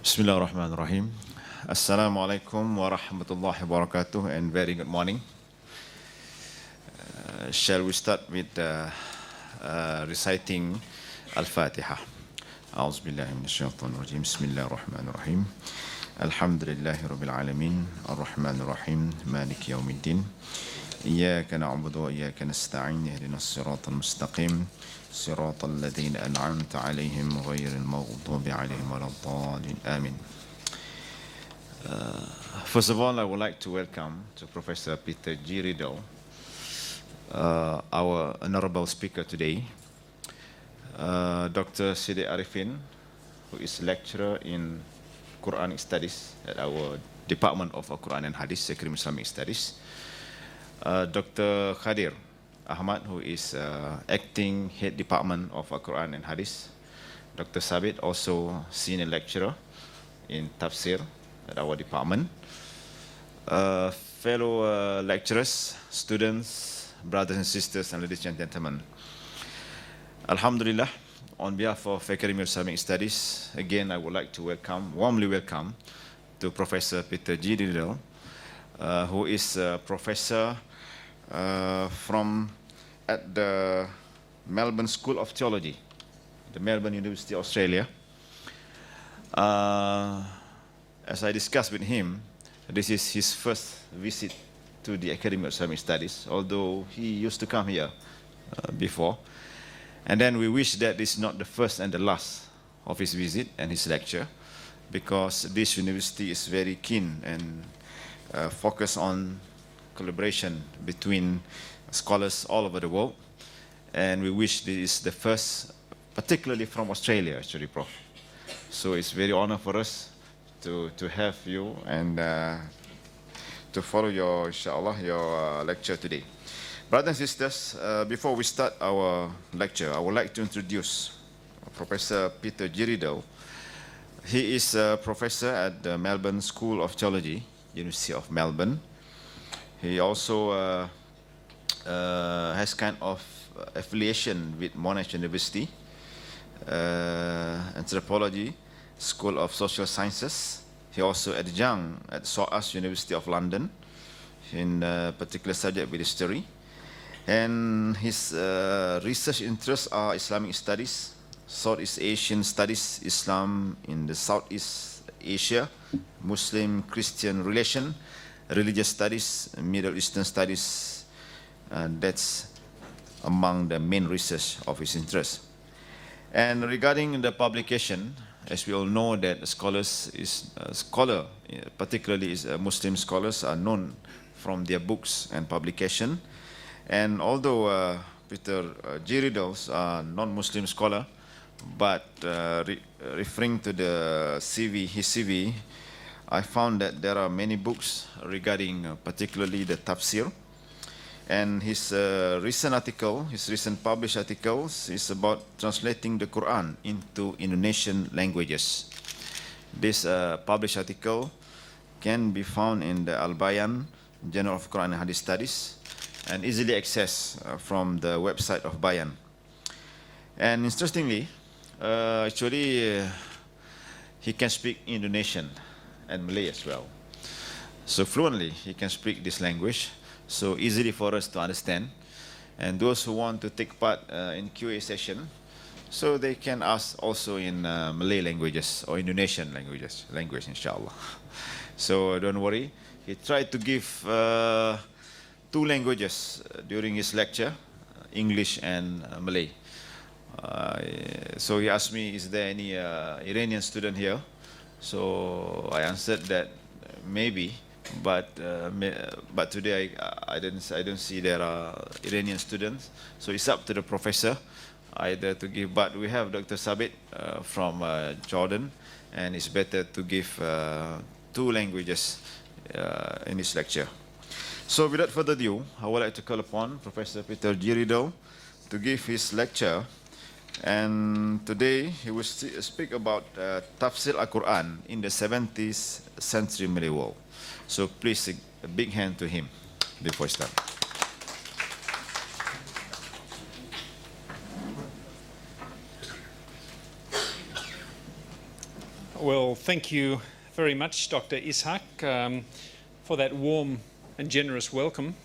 Bismillahirrahmanirrahim. Assalamualaikum warahmatullahi wabarakatuh and very good morning. Shall we start with reciting Al-Fatiha? A'udzu billahi minasyaitonir rajim. Bismillahirrahmanirrahim. Alhamdulillahi rabbil alamin. Arrahmanir rahim. Maliki yaumiddin. Iyyaka na'budu wa iyyaka nasta'in. Ihdinas siratal mustaqim. صراط الذين أنعمت عليهم غير المغضوب عليهم ولا الضالين آمين. First of all, I would like to welcome to Professor Peter G. Riddle, our honorable speaker today, Dr. Sidi Arifin, who is lecturer in Quranic Studies at our Department of Al-Qur'an and Hadith, Akademi Islamic Studies, Dr. Khadir Ahmad, who is acting head department of Al-Qur'an and Hadith. Dr. Sabit, also senior lecturer in Tafsir at our department. Fellow lecturers, students, brothers and sisters, and ladies and gentlemen. Alhamdulillah, on behalf of Akademi Islamic Studies, again I would like to warmly welcome to Professor Peter G. Riddle, who is a professor at the Melbourne School of Theology, the Melbourne University, Australia. As I discussed with him, this is his first visit to the Academy of Islamic Studies, although he used to come here before. And then we wish that this is not the first and the last of his visit and his lecture, because this university is very keen and focused on collaboration between scholars all over the world, and we wish this is the first, particularly from Australia, actually, Prof. So it's very honor for us to have you and to follow your, inshallah, your lecture today. Brothers and sisters, before we start our lecture, I would like to introduce Professor Peter G. Riddle. He is a professor at the Melbourne School of Theology, University of Melbourne. He also has kind of affiliation with Monash University, Anthropology, School of Social Sciences. He also adjunct at SOAS University of London in a particular subject with history. And his research interests are Islamic studies, Southeast Asian studies, Islam in the Southeast Asia, Muslim-Christian relation, religious studies, Middle Eastern studies. That's among the main research of his interest. And regarding the publication, as we all know that particularly Muslim scholars, are known from their books and publication. And although Peter G. Riddle's a non-Muslim scholar, but referring to the CV, his CV, I found that there are many books regarding particularly the Tafsir. And his recent published articles is about translating the Quran into Indonesian languages. This published article can be found in the Al-Bayan, Journal of Quran and Hadith Studies, and easily accessed from the website of Bayan. And interestingly, he can speak Indonesian and Malay as well. So fluently, he can speak this language, so easily for us to understand. And those who want to take part in QA session, so they can ask also in Malay languages or Indonesian language, inshallah. So don't worry. He tried to give 2 languages during his lecture, English and Malay. So he asked me, is there any Iranian student here? So I answered that maybe, but today I don't see there are Iranian students. So it's up to the professor either to give. But we have Dr. Sabit from Jordan, and it's better to give 2 languages in this lecture. So without further ado, I would like to call upon Professor Peter G. Riddle to give his lecture. And today he will speak about Tafsir Al-Qur'an in the 17th century Malay world. So please, a big hand to him before we start. Well, thank you very much, Dr. Ishak, for that warm and generous welcome.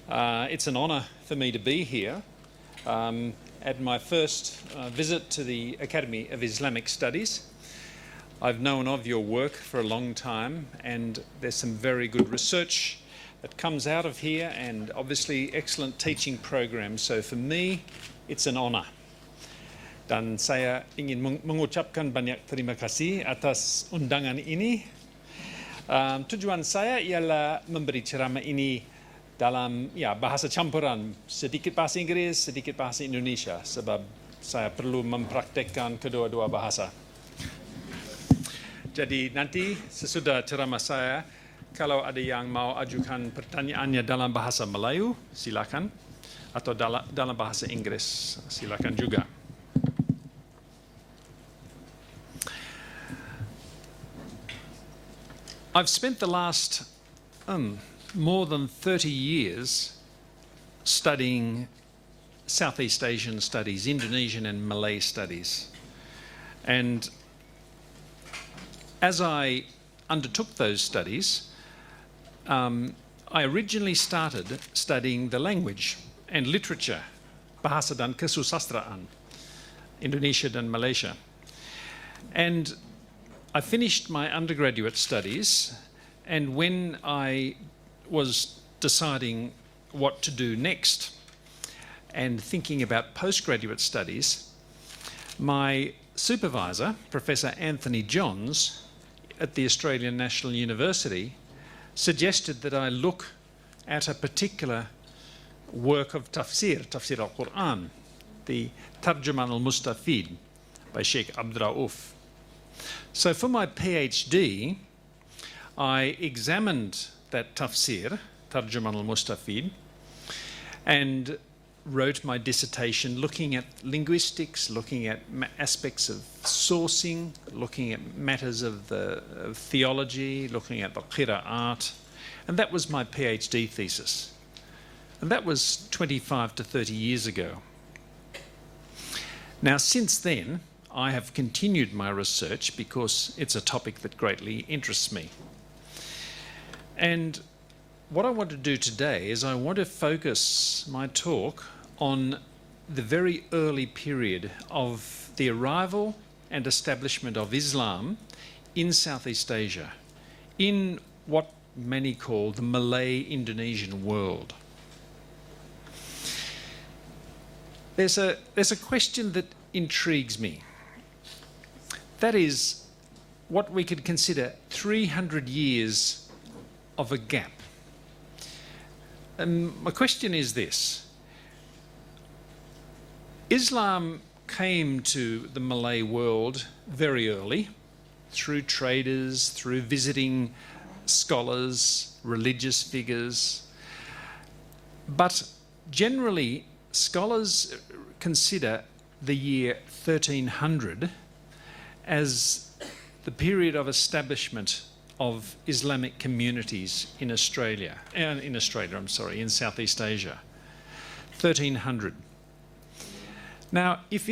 It's an honour for me to be here at my first visit to the Academy of Islamic Studies. I've known of your work for a long time, and there's some very good research that comes out of here, and obviously excellent teaching programs. So for me, it's an honour. Dan saya ingin mengucapkan banyak terima kasih atas undangan ini. Tujuan saya ialah memberi ceramah ini dalam bahasa campuran, sedikit bahasa Inggeris, sedikit bahasa Indonesia, sebab saya perlu mempraktekkan kedua-dua bahasa. Jadi nanti sesudah ceramah saya, kalau ada yang mau ajukan pertanyaannya dalam bahasa Melayu, silakan, atau dalam bahasa Inggris, silakan juga. I've spent the last more than 30 years studying Southeast Asian studies, Indonesian and Malay studies. And as I undertook those studies, I originally started studying the language and literature, bahasa dan kesusastraan, Indonesia dan Malaysia. And I finished my undergraduate studies, and when I was deciding what to do next and thinking about postgraduate studies, my supervisor, Professor Anthony Johns at the Australian National University, suggested that I look at a particular work of Tafsir, Tafsir Al-Qur'an, the Tarjuman al-Mustafid by Sheikh Abdul Rauf. So for my PhD, I examined that tafsir, Tarjuman al-Mustafid, and wrote my dissertation looking at linguistics, looking at aspects of sourcing, looking at matters of theology, looking at the qira'at, and that was my PhD thesis. And that was 25 to 30 years ago. Now, since then, I have continued my research because it's a topic that greatly interests me. And what I want to do today is I want to focus my talk on the very early period of the arrival and establishment of Islam in Southeast Asia, in what many call the Malay Indonesian world. There's a question that intrigues me. That is what we could consider 300 years of a gap. And my question is this. Islam came to the Malay world very early, through traders, through visiting scholars, religious figures. But generally, scholars consider the year 1300 as the period of establishment of Islamic communities in in Southeast Asia, 1300. Now, if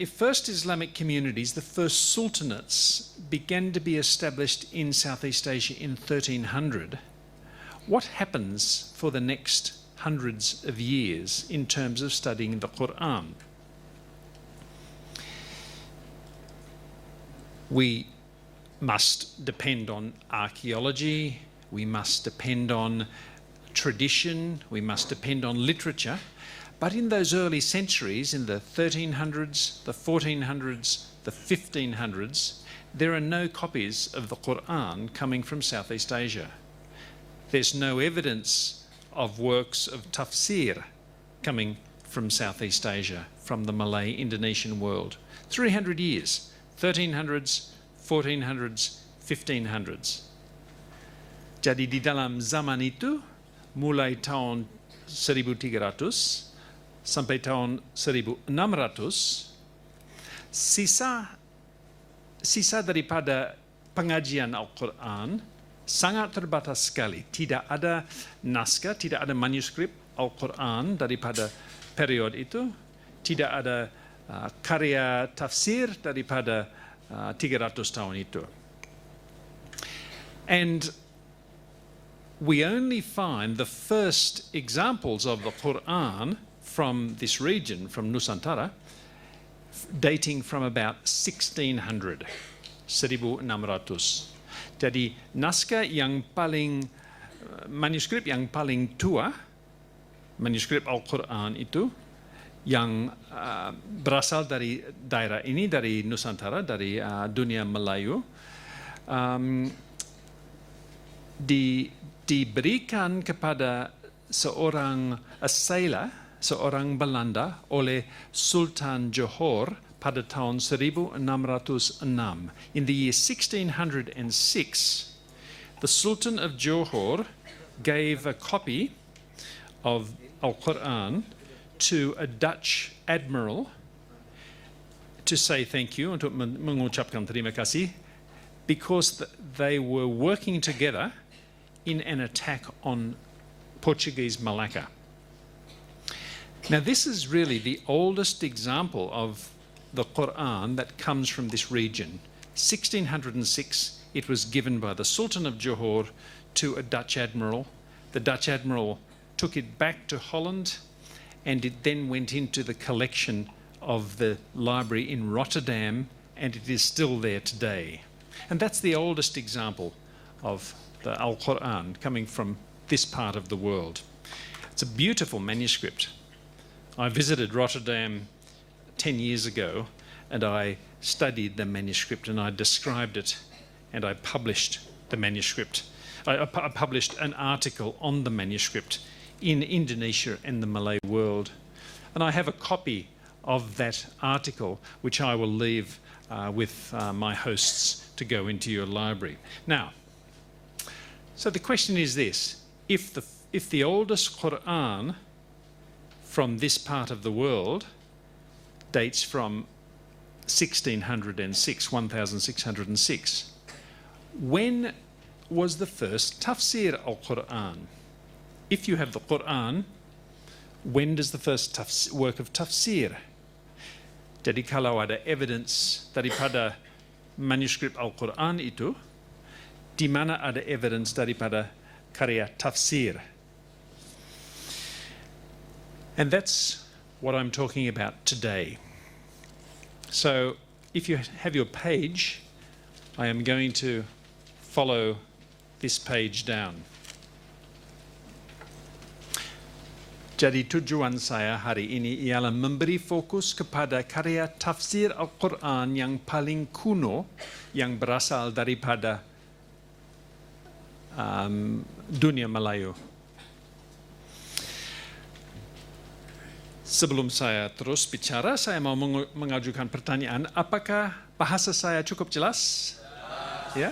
first Islamic communities, the first sultanates, began to be established in Southeast Asia in 1300, what happens for the next hundreds of years in terms of studying the Qur'an? We must depend on archaeology, we must depend on tradition, we must depend on literature. But in those early centuries, in the 1300s, the 1400s, the 1500s, there are no copies of the Qur'an coming from Southeast Asia. There's no evidence of works of tafsir coming from Southeast Asia, from the Malay Indonesian world. 300 years. 1300s, 1400s, 1500s. Jadi di dalam zaman itu, mulai tahun 1300 sampai tahun 1600, sisa daripada pengajian Al-Qur'an sangat terbatas sekali. Tidak ada naskah, tidak ada manuskrip Al-Qur'an daripada period itu, tidak ada karya tafsir daripada 300 tahun itu. And we only find the first examples of the Qur'an from this region, from Nusantara, dating from about 1600, 1600. Jadi naskah yang paling, manuskrip yang paling tua, manuskrip Al-Qur'an itu, yang berasal dari daerah ini, dari Nusantara, dari dunia Melayu, diberikan kepada seorang sailor, seorang Belanda oleh Sultan Johor pada tahun 1606. In the year 1606, the Sultan of Johor gave a copy of Al-Qur'an to a Dutch admiral to say thank you, untuk mengucapkan terima kasih, because they were working together in an attack on Portuguese Malacca. Now, this is really the oldest example of the Qur'an that comes from this region. 1606, it was given by the Sultan of Johor to a Dutch admiral. The Dutch admiral took it back to Holland, and it then went into the collection of the library in Rotterdam, and it is still there today. And that's the oldest example of the Al-Qur'an coming from this part of the world. It's a beautiful manuscript. I visited Rotterdam 10 years ago, and I studied the manuscript, and I described it, and I published the manuscript. I published an article on the manuscript in Indonesia and the Malay world. And I have a copy of that article, which I will leave with my hosts to go into your library. Now, so the question is this: if the oldest Qur'an from this part of the world dates from 1606, when was the first Tafsir Al-Qur'an? If you have the Qur'an, when does the first work of Tafsir? Jadi kalau ada evidence daripada manuskrip Al-Qur'an itu, di mana ada evidence daripada karya Tafsir? And that's what I'm talking about today. So if you have your page, I am going to follow this page down. Jadi tujuan saya hari ini ialah memberi fokus kepada karya tafsir Al-Qur'an yang paling kuno, yang berasal daripada dunia Melayu. Sebelum saya terus bicara, saya mau mengajukan pertanyaan. Apakah bahasa saya cukup jelas? Ya?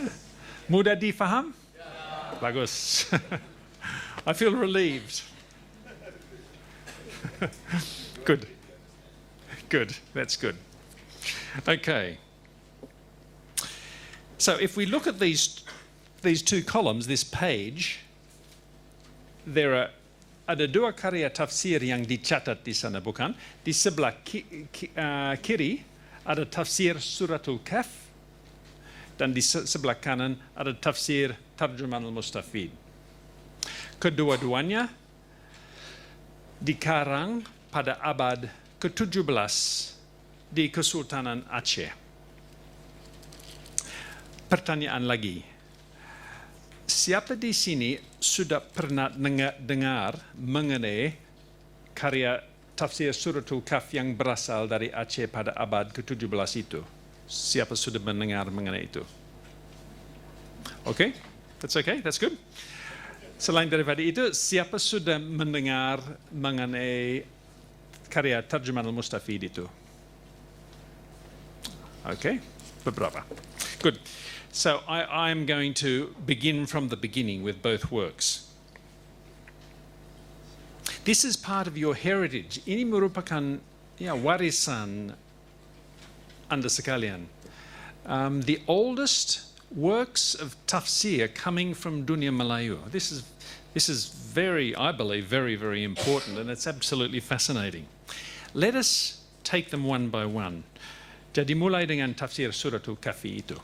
Mudah difaham? Bagus. I feel relieved. Good. Good. That's good. Okay. So if we look at these two columns, this page, there are ada dua karya tafsir yang dicatat di sana, bukan? Di sebelah kiri ada tafsir Suratul Kahf, dan di sebelah kanan ada tafsir Tarjuman Al-Mustafid. Kedua-duanya dikarang pada abad ke-17 di Kesultanan Aceh. Pertanyaan lagi. Siapa di sini sudah pernah dengar mengenai karya tafsir Suratul Kahf yang berasal dari Aceh pada abad ke-17 itu? Siapa sudah mendengar mengenai itu? Okay, that's good. Selain daripada itu, siapa sudah mendengar mengenai karya Tarjuman Al-Mustafid itu? Okay, beberapa. Good. So I'm going to begin from the beginning with both works. This is part of your heritage. Ini merupakan warisan Anda sekalian. The oldest works of tafsir coming from dunia Melayu. This is very, I believe, very, very important, and it's absolutely fascinating. Let us take them one by one. Jadi mulai dengan tafsir suratul Kahfi itu.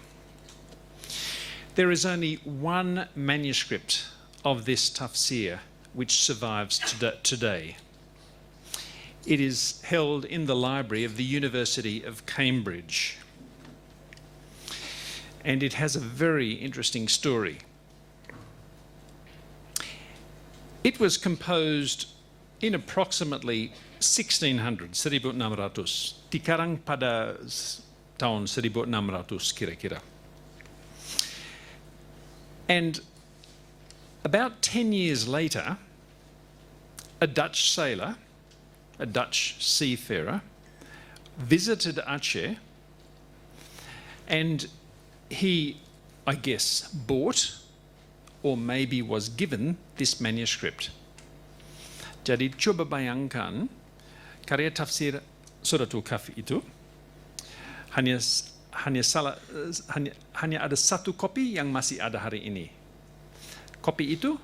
There is only one manuscript of this tafsir which survives today. It is held in the library of the University of Cambridge. And it has a very interesting story. It was composed in approximately 1600, 1600, dikarang pada tahun 1600 kira-kira. And about 10 years later, a Dutch sailor, a Dutch seafarer, visited Aceh, and he, I guess, bought or maybe was given this manuscript. Jadi coba bayangkan karya tafsir suratul Kahfi itu hanya ada satu kopi yang masih ada hari ini. Kopi itu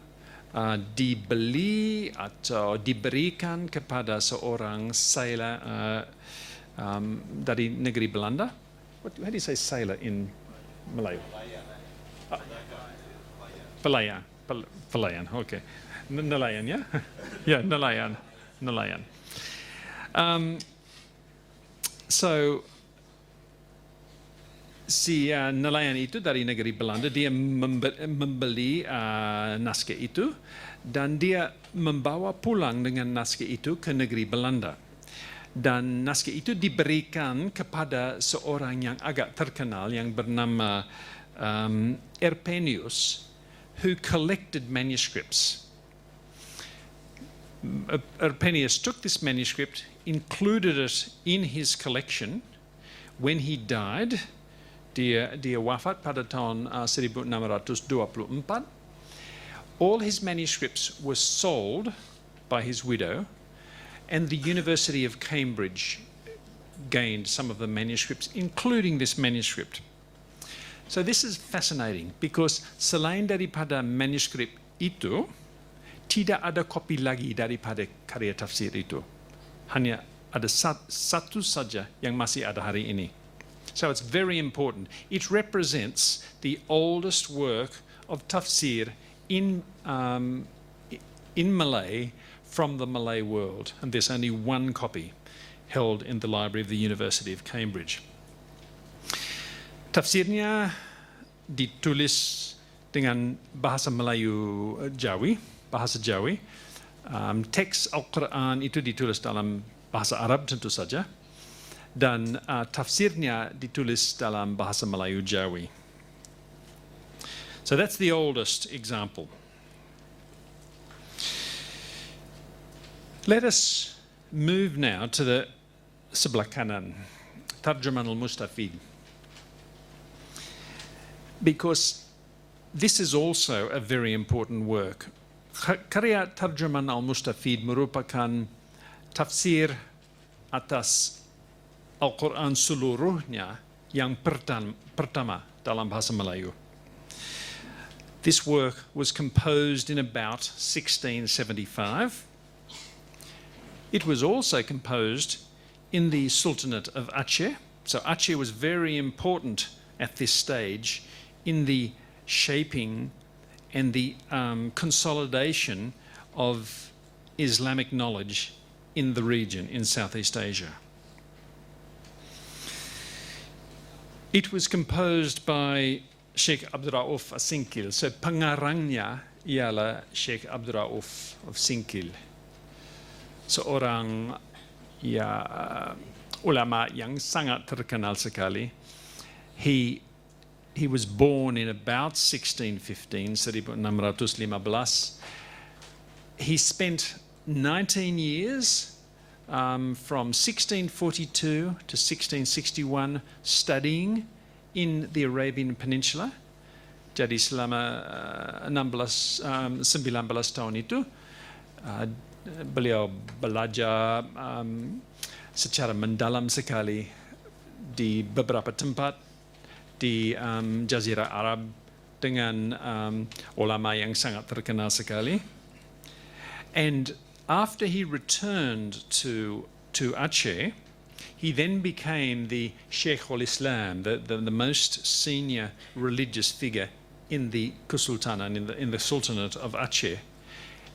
dibeli atau diberikan kepada seorang sailor dari negeri Belanda. How do you say sailor in Malay? Pelayan. Pelayan, okay. Nelayan, ya? Yeah, nelayan. So, si nelayan itu dari negeri Belanda, dia membeli naskah itu dan dia membawa pulang dengan naskah itu ke negeri Belanda. Dan naskah itu diberikan kepada seorang yang agak terkenal yang bernama Erpenius, who collected manuscripts. Erpenius took this manuscript, included it in his collection. When he died, dia wafat pada tahun 1624. All his manuscripts were sold by his widow, and the University of Cambridge gained some of the manuscripts, including this manuscript. So this is fascinating because selain daripada manuskrip itu, tidak ada kopi lagi daripada karya tafsir itu. Hanya ada satu saja yang masih ada hari ini. So it's very important. It represents the oldest work of tafsir in Malay from the Malay world. And there's only one copy held in the library of the University of Cambridge. Tafsirnya ditulis dengan bahasa Melayu Jawi, bahasa Jawi. Teks Al-Qur'an itu ditulis dalam bahasa Arab tentu saja. Dan tafsirnya ditulis dalam bahasa Melayu Jawi. So that's the oldest example. Let us move now to the sebelah kanan, Tarjuman al-Mustafid. Because this is also a very important work. Karya Tarjuman al-Mustafid merupakan tafsir atas Al-Qur'an seluruhnya yang pertama dalam bahasa Melayu. This work was composed in about 1675. It was also composed in the Sultanate of Aceh. So Aceh was very important at this stage in the shaping and the consolidation of Islamic knowledge in the region, in Southeast Asia. It was composed by Sheikh Abdul Rauf As-Sinkil. So pengarangnya ialah Sheikh Abdul Rauf of Sinkil, seorang ulama yang sangat terkenal sekali. He was born in about 1615, 1615. He spent 19 years from 1642 to 1661 studying in the Arabian Peninsula. Jadi selama 19 tahun itu beliau belajar secara mendalam sekali di beberapa tempat di Jazirah Arab dengan ulama yang sangat terkenal sekali. And after he returned to Aceh, He then became the Sheikh al-Islam, the most senior religious figure in the Kesultanan, in the Sultanate of Aceh.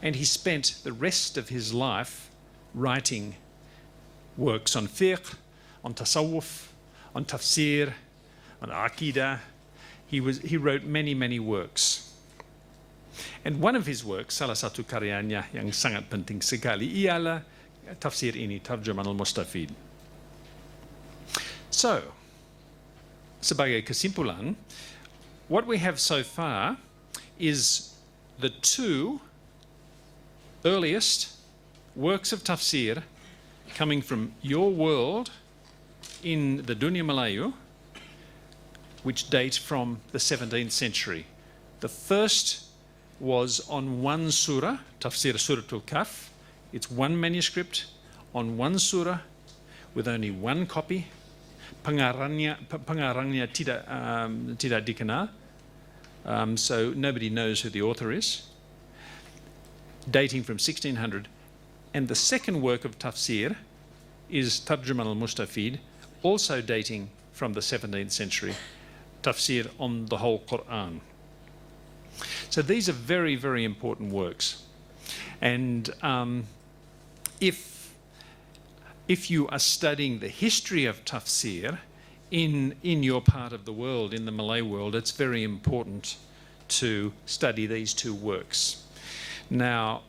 And he spent the rest of his life writing works on fiqh, on tasawwuf, on tafsir, on aqidah. He wrote many, many works. And one of his works, salah satu karyanya yang sangat penting sekali, ialah tafsir ini, Tarjuman al-Mustafid. So, sebagai kesimpulan, what we have so far is the two earliest works of tafsir coming from your world in the Dunia Melayu, which date from the 17th century. The first was on one surah, Tafsir Suratul Kahf. It's one manuscript on one surah with only one copy. Pengarangnya tidak dikenal, so nobody knows who the author is, dating from 1600. And the second work of tafsir is Tarjuman al-Mustafid, also dating from the 17th century, tafsir on the whole Qur'an. So these are very, very important works. And if you are studying the history of tafsir in your part of the world, in the Malay world, it's very important to study these two works. Now,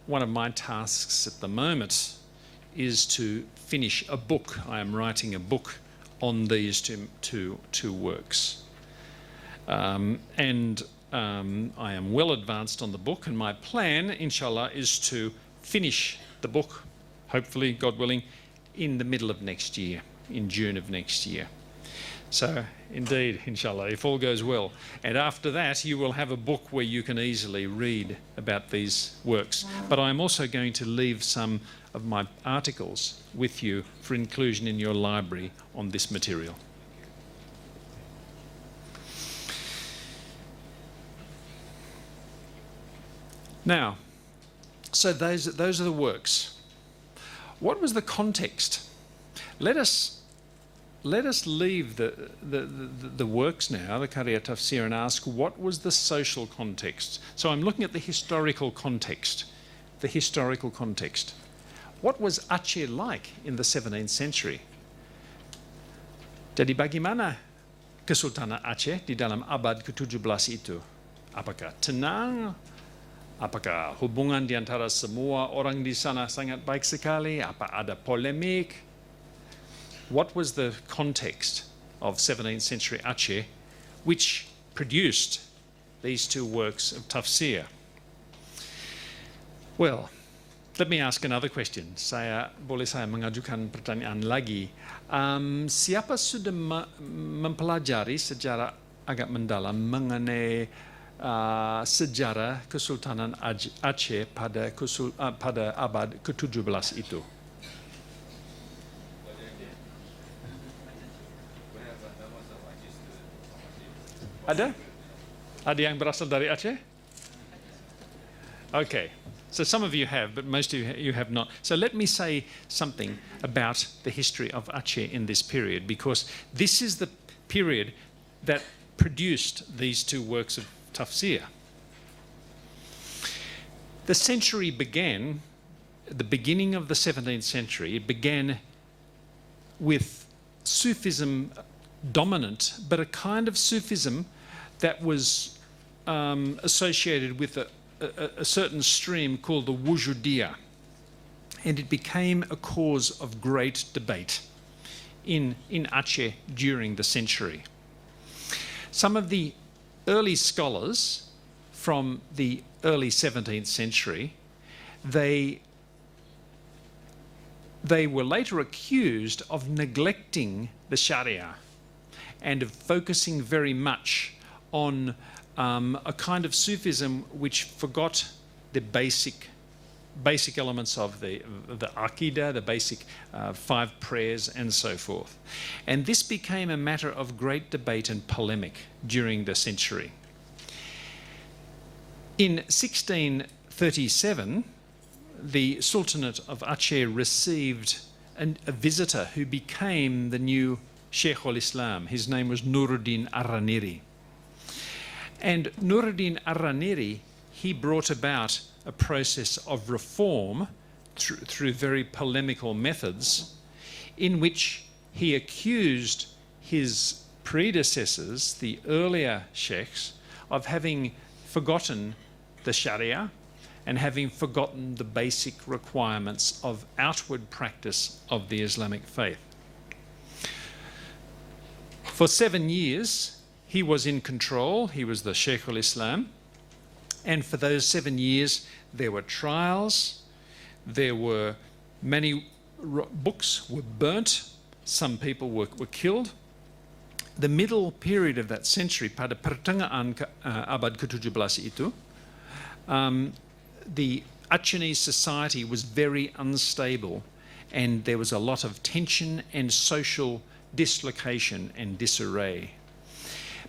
one of my tasks at the moment is to finish a book. I am writing a book on these two works. I am well advanced on the book, and my plan, inshallah, is to finish the book, hopefully, God willing, in the middle of next year, in June of next year. So, indeed, inshallah, if all goes well. And after that, you will have a book where you can easily read about these works. But I'm also going to leave some of my articles with you for inclusion in your library on this material. Now, so those are the works. What was the context? Let us leave the works now, the Karya Tafsir, and ask what was the social context. So I'm looking at the historical context. The historical context. What was Aceh like in the 17th century? Jadi bagaimana Kesultanan Aceh di dalam abad ke-17 itu? Apakah tenang? Apakah hubungan di antara semua orang di sana sangat baik sekali? Apa ada polemik? What was the context of 17th century Aceh which produced these two works of tafsir? Well, let me ask another question. Boleh saya mengajukan pertanyaan lagi? Siapa sudah mempelajari sejarah agak mendalam mengenai sejarah Kesultanan Aceh pada abad ke-17 itu? Ada? Ada yang berasal dari Aceh? Okay. So some of you have, but most of you have not. So let me say something about the history of Aceh in this period, because this is the period that produced these two works of tafsir. The century began, at the beginning of the 17th century, it began with Sufism dominant, but a kind of Sufism that was associated with a certain stream called the Wujudiyah. And it became a cause of great debate in Aceh during the century. Some of the early scholars from the early 17th century, they were later accused of neglecting the Sharia and of focusing very much on a kind of Sufism which forgot the basic elements of the Aqidah, the basic 5 prayers and so forth. And this became a matter of great debate and polemic during the century. In 1637, the Sultanate of Aceh received a visitor who became the new Sheikh al-Islam. His name was Nuruddin Ar-Raniri. And Nuruddin Ar-Raniri, he brought about a process of reform through very polemical methods, in which he accused his predecessors, the earlier sheikhs, of having forgotten the Sharia and having forgotten the basic requirements of outward practice of the Islamic faith. For 7 years, he was in control. He was the Sheikh al-Islam. And for those 7 years, there were trials. There were many books were burnt. Some people were killed. The middle period of that century, pada pertengahan abad ke-17 itu, the Achenese society was very unstable, and there was a lot of tension and social dislocation and disarray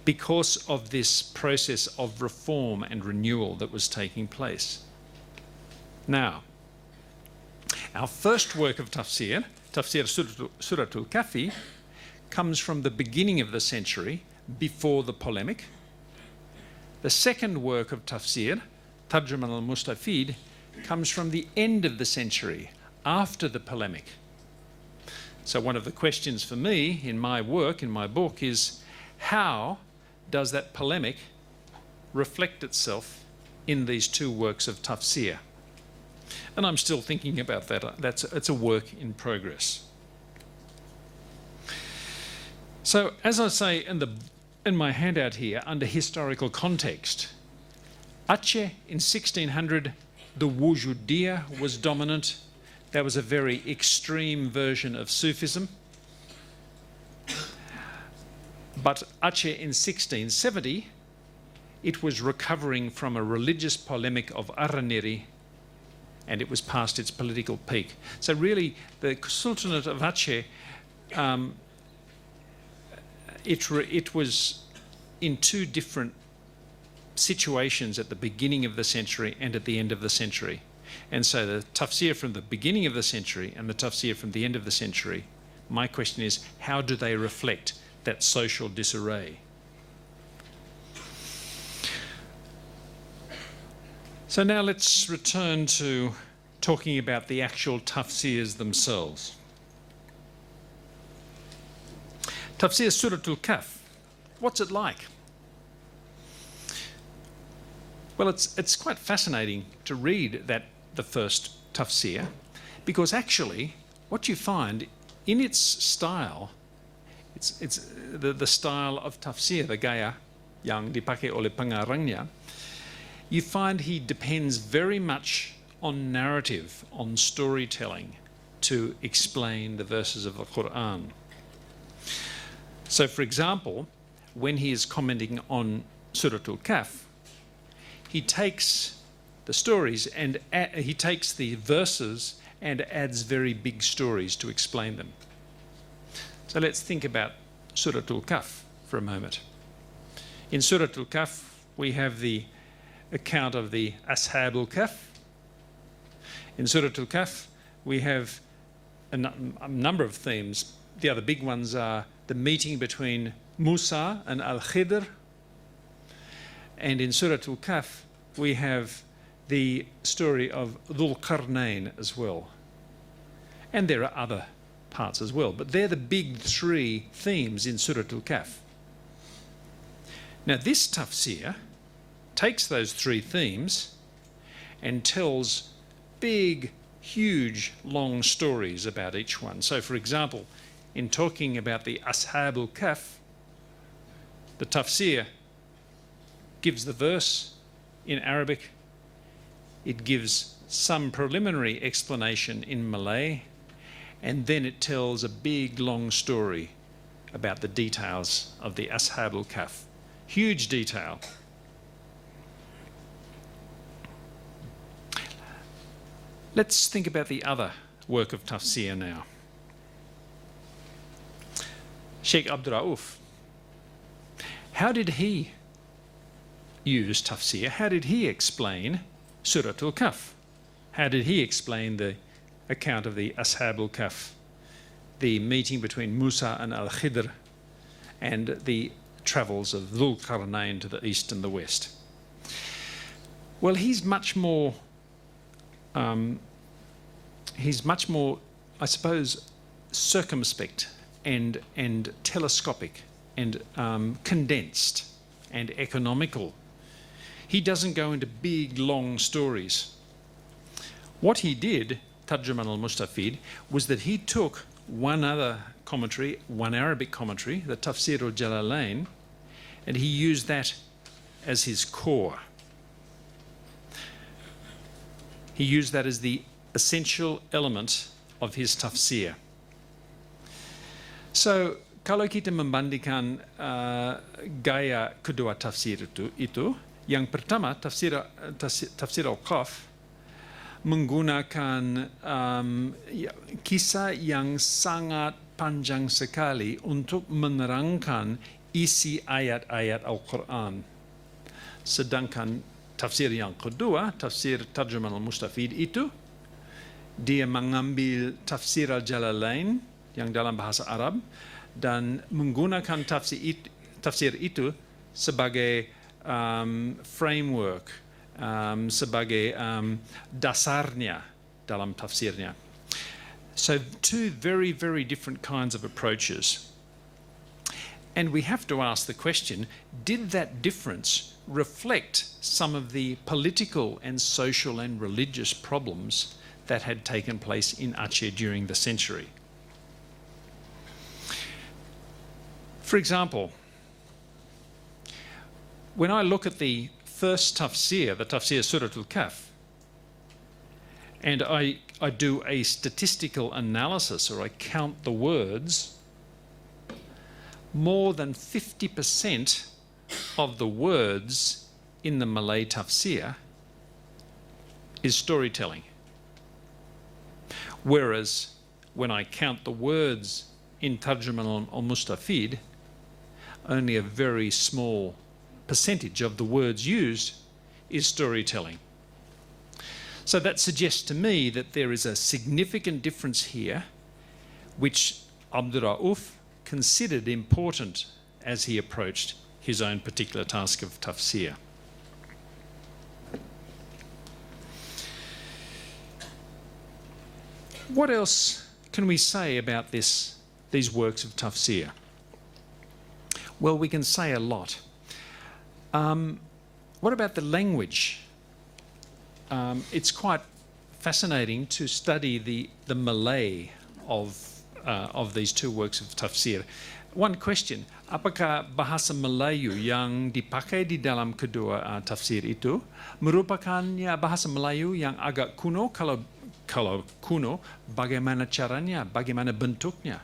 because of this process of reform and renewal that was taking place. Now, our first work of Tafsir, Tafsir Suratul Kafi, comes from the beginning of the century, before the polemic. The second work of Tafsir, Tarjuman al-Mustafid, comes from the end of the century, after the polemic. So one of the questions for me in my work, in my book, is how does that polemic reflect itself in these two works of Tafsir? And I'm still thinking about that. It's a work in progress. So, as I say in my handout here, under historical context, Aceh in 1600, the Wujudiyah was dominant. That was a very extreme version of Sufism. But Aceh in 1670, it was recovering from a religious polemic of Ar-Raniri, and it was past its political peak. So really, the Sultanate of Aceh, it was in two different situations at the beginning of the century and at the end of the century. And so the Tafsir from the beginning of the century and the Tafsir from the end of the century, my question is, how do they reflect that social disarray? So now let's return to talking about the actual Tafsirs themselves. Tafsir Suratul Kahf, what's it like? Well, it's quite fascinating to read the first Tafsir, because actually what you find in its style, it's the style of Tafsir, the gaya yang dipakai oleh pengarangnya, you find he depends very much on narrative, on storytelling, to explain the verses of the Qur'an. So, for example, when he is commenting on Suratul Kahf, he takes the stories and he takes the verses and adds very big stories to explain them. So let's think about Suratul Kahf for a moment. In Suratul Kahf, we have the account of the Ashabul Kahf. In Suratul Kahf, we have a number of themes. The other big ones are the meeting between Musa and Al-Khidr. And in Suratul Kahf, we have the story of Dhul Qarnayn as well. And there are other parts as well, but they're the big three themes in Suratul Kahf. Now this Tafsir takes those three themes and tells big, huge, long stories about each one. So for example, in talking about the Ashabul Kahf, the Tafsir gives the verse in Arabic, it gives some preliminary explanation in Malay, and then it tells a big, long story about the details of the Ashabul Kahf. Huge detail. Let's think about the other work of Tafsir now. Sheikh Abdul Rauf, how did he use Tafsir? How did he explain Suratul Kahf? How did he explain the account of the Ashabul Kahf? the meeting between Musa and Al-Khidr, and the travels of Dhul Qarnayn to the east and the west. Well, he's much more, I suppose, circumspect and telescopic and condensed and economical. He doesn't go into big, long stories. What he did, Tarjuman al-Mustafid, was that he took one other commentary, one Arabic commentary, the Tafsir al-Jalalain, and he used that as his core. He used that as the essential element of his tafsir. So, kalau kita membandingkan gaya kedua tafsir itu, yang pertama, tafsir Al-Qaf menggunakan kisah yang sangat panjang sekali untuk menerangkan isi ayat-ayat Al-Qur'an. Sedangkan tafsir yang kedua, tafsir Tarjuman al-Mustafid itu, dia mengambil tafsir al-Jalalain yang dalam bahasa Arab dan menggunakan tafsir itu sebagai framework, sebagai dasarnya dalam tafsirnya. So two very, very different kinds of approaches. And we have to ask the question, did that difference reflect some of the political and social and religious problems that had taken place in Aceh during the century? For example, when I look at the first tafsir, the tafsir Surat Al-Kahf, and I do a statistical analysis, or I count the words, more than 50% of the words in the Malay tafsir is storytelling. Whereas when I count the words in Tarjuman al-Mustafid, only a very small percentage of the words used is storytelling. So that suggests to me that there is a significant difference here, which Abdul Rauf considered important as he approached his own particular task of tafsir. What else can we say about these works of tafsir? Well, we can say a lot. What about the language? It's quite fascinating to study the Malay of these two works of tafsir. One question, apakah bahasa Melayu yang dipakai di dalam kedua tafsir itu merupakannya bahasa Melayu yang agak kuno? Kalau kuno, bagaimana caranya, bagaimana bentuknya?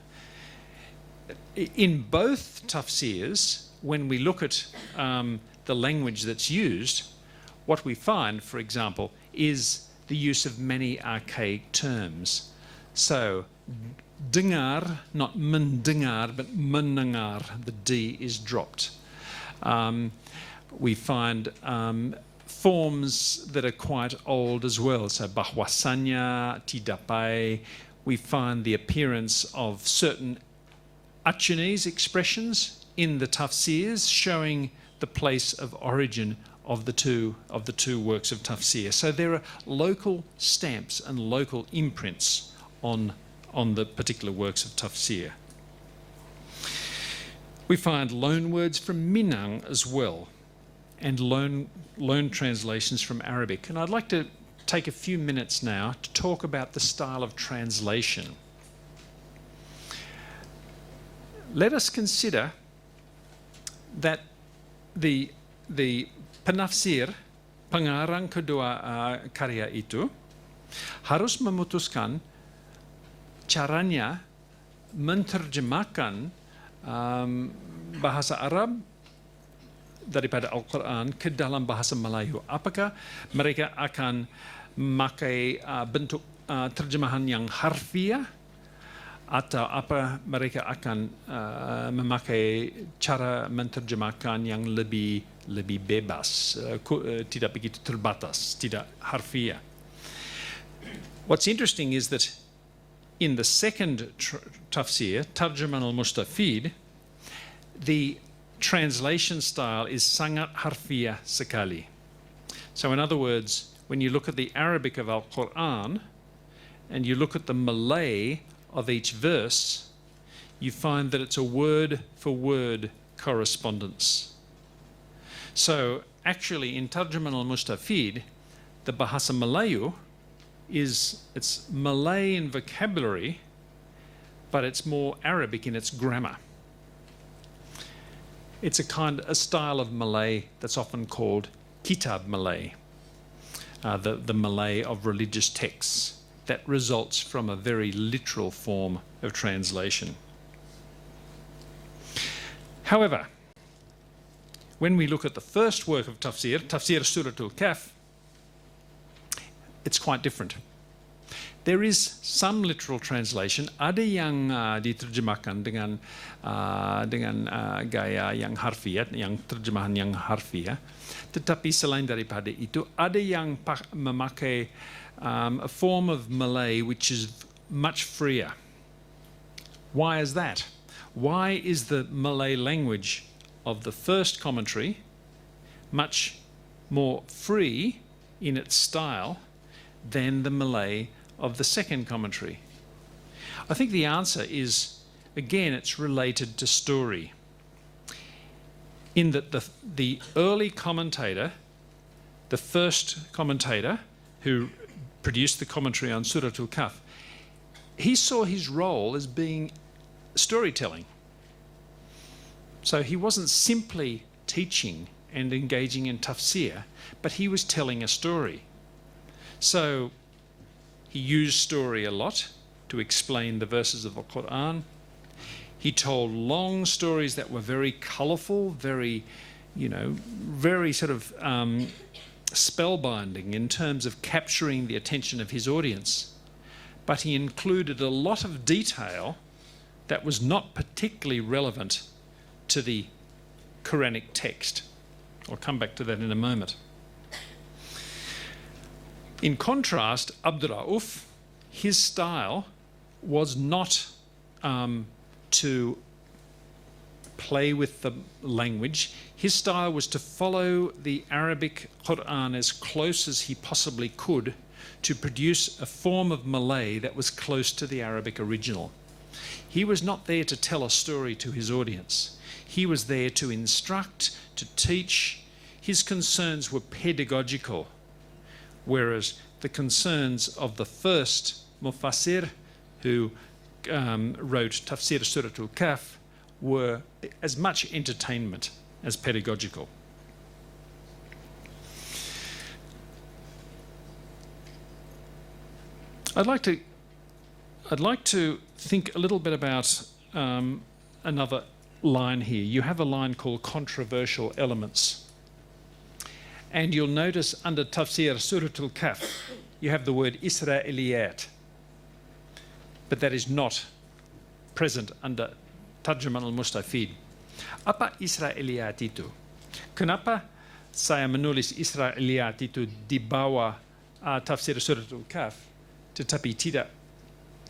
In both tafsirs, when we look at the language that's used, what we find, for example, is the use of many archaic terms. So, dengar, not mendengar, but mendengar, the D is dropped. We find forms that are quite old as well. So, bahwasanya, tidapai. We find the appearance of certain Achenese expressions in the tafsirs showing the place of origin of the two works of tafsir. So there are local stamps and local imprints on the particular works of tafsir. We find loan words from Minang as well, and loan translations from Arabic. And I'd like to take a few minutes now to talk about the style of translation. Let us consider that the penafsir, pengarang kedua karya itu harus memutuskan caranya menterjemahkan bahasa Arab daripada Al-Qur'an ke dalam bahasa Melayu. Apakah mereka akan memakai bentuk terjemahan yang harfiah, atau apa mereka akan memakai cara menterjemahkan yang lebih bebas, tidak begitu terbatas, tidak harfiah. What's interesting is that in the second tafsir, Tarjuman al-Mustafid, the translation style is sangat harfiah sekali. So in other words, when you look at the Arabic of Al-Qur'an and you look at the Malay of each verse, you find that it's a word-for-word correspondence. So actually in Tarjuman al-Mustafid, the Bahasa Melayu it's Malay in vocabulary, but it's more Arabic in its grammar. It's a style of Malay that's often called Kitab Malay, the Malay of religious texts that results from a very literal form of translation. However, when we look at the first work of Tafsir, Tafsir Suratul Kahf, it's quite different. There is some literal translation. Ada yang diterjemahkan dengan gaya yang harfiah, yang terjemahan yang harfiah. Tetapi selain daripada itu, ada yang memakai a form of Malay which is much freer. Why is that? Why is the Malay language of the first commentary much more free in its style than the Malay of the second commentary? I think the answer is, again, it's related to story. In that the early commentator, the first commentator who produced the commentary on Suratul Kahf, he saw his role as being storytelling. So he wasn't simply teaching and engaging in tafsir, but he was telling a story. So he used story a lot to explain the verses of the Qur'an. He told long stories that were very colourful, very sort of spellbinding in terms of capturing the attention of his audience. But he included a lot of detail that was not particularly relevant to the Quranic text. I'll come back to that in a moment. In contrast, Abdul Rauf, his style was not to play with the language. His style was to follow the Arabic Qur'an as close as he possibly could to produce a form of Malay that was close to the Arabic original. He was not there to tell a story to his audience. He was there to instruct, to teach. His concerns were pedagogical, whereas the concerns of the first Mufassir, who wrote Tafsir Suratul Kahf, were as much entertainment as pedagogical. I'd like to think a little bit about another line here. You have a line called controversial elements. And you'll notice under Tafsir Suratul Kahf, you have the word Israeliyat. But that is not present under Tarjuman al-Mustafid. Apa Israeliyat itu? Kenapa saya menulis Israeliyat itu di bawah Tafsir Suratul Kahf, tetapi tidak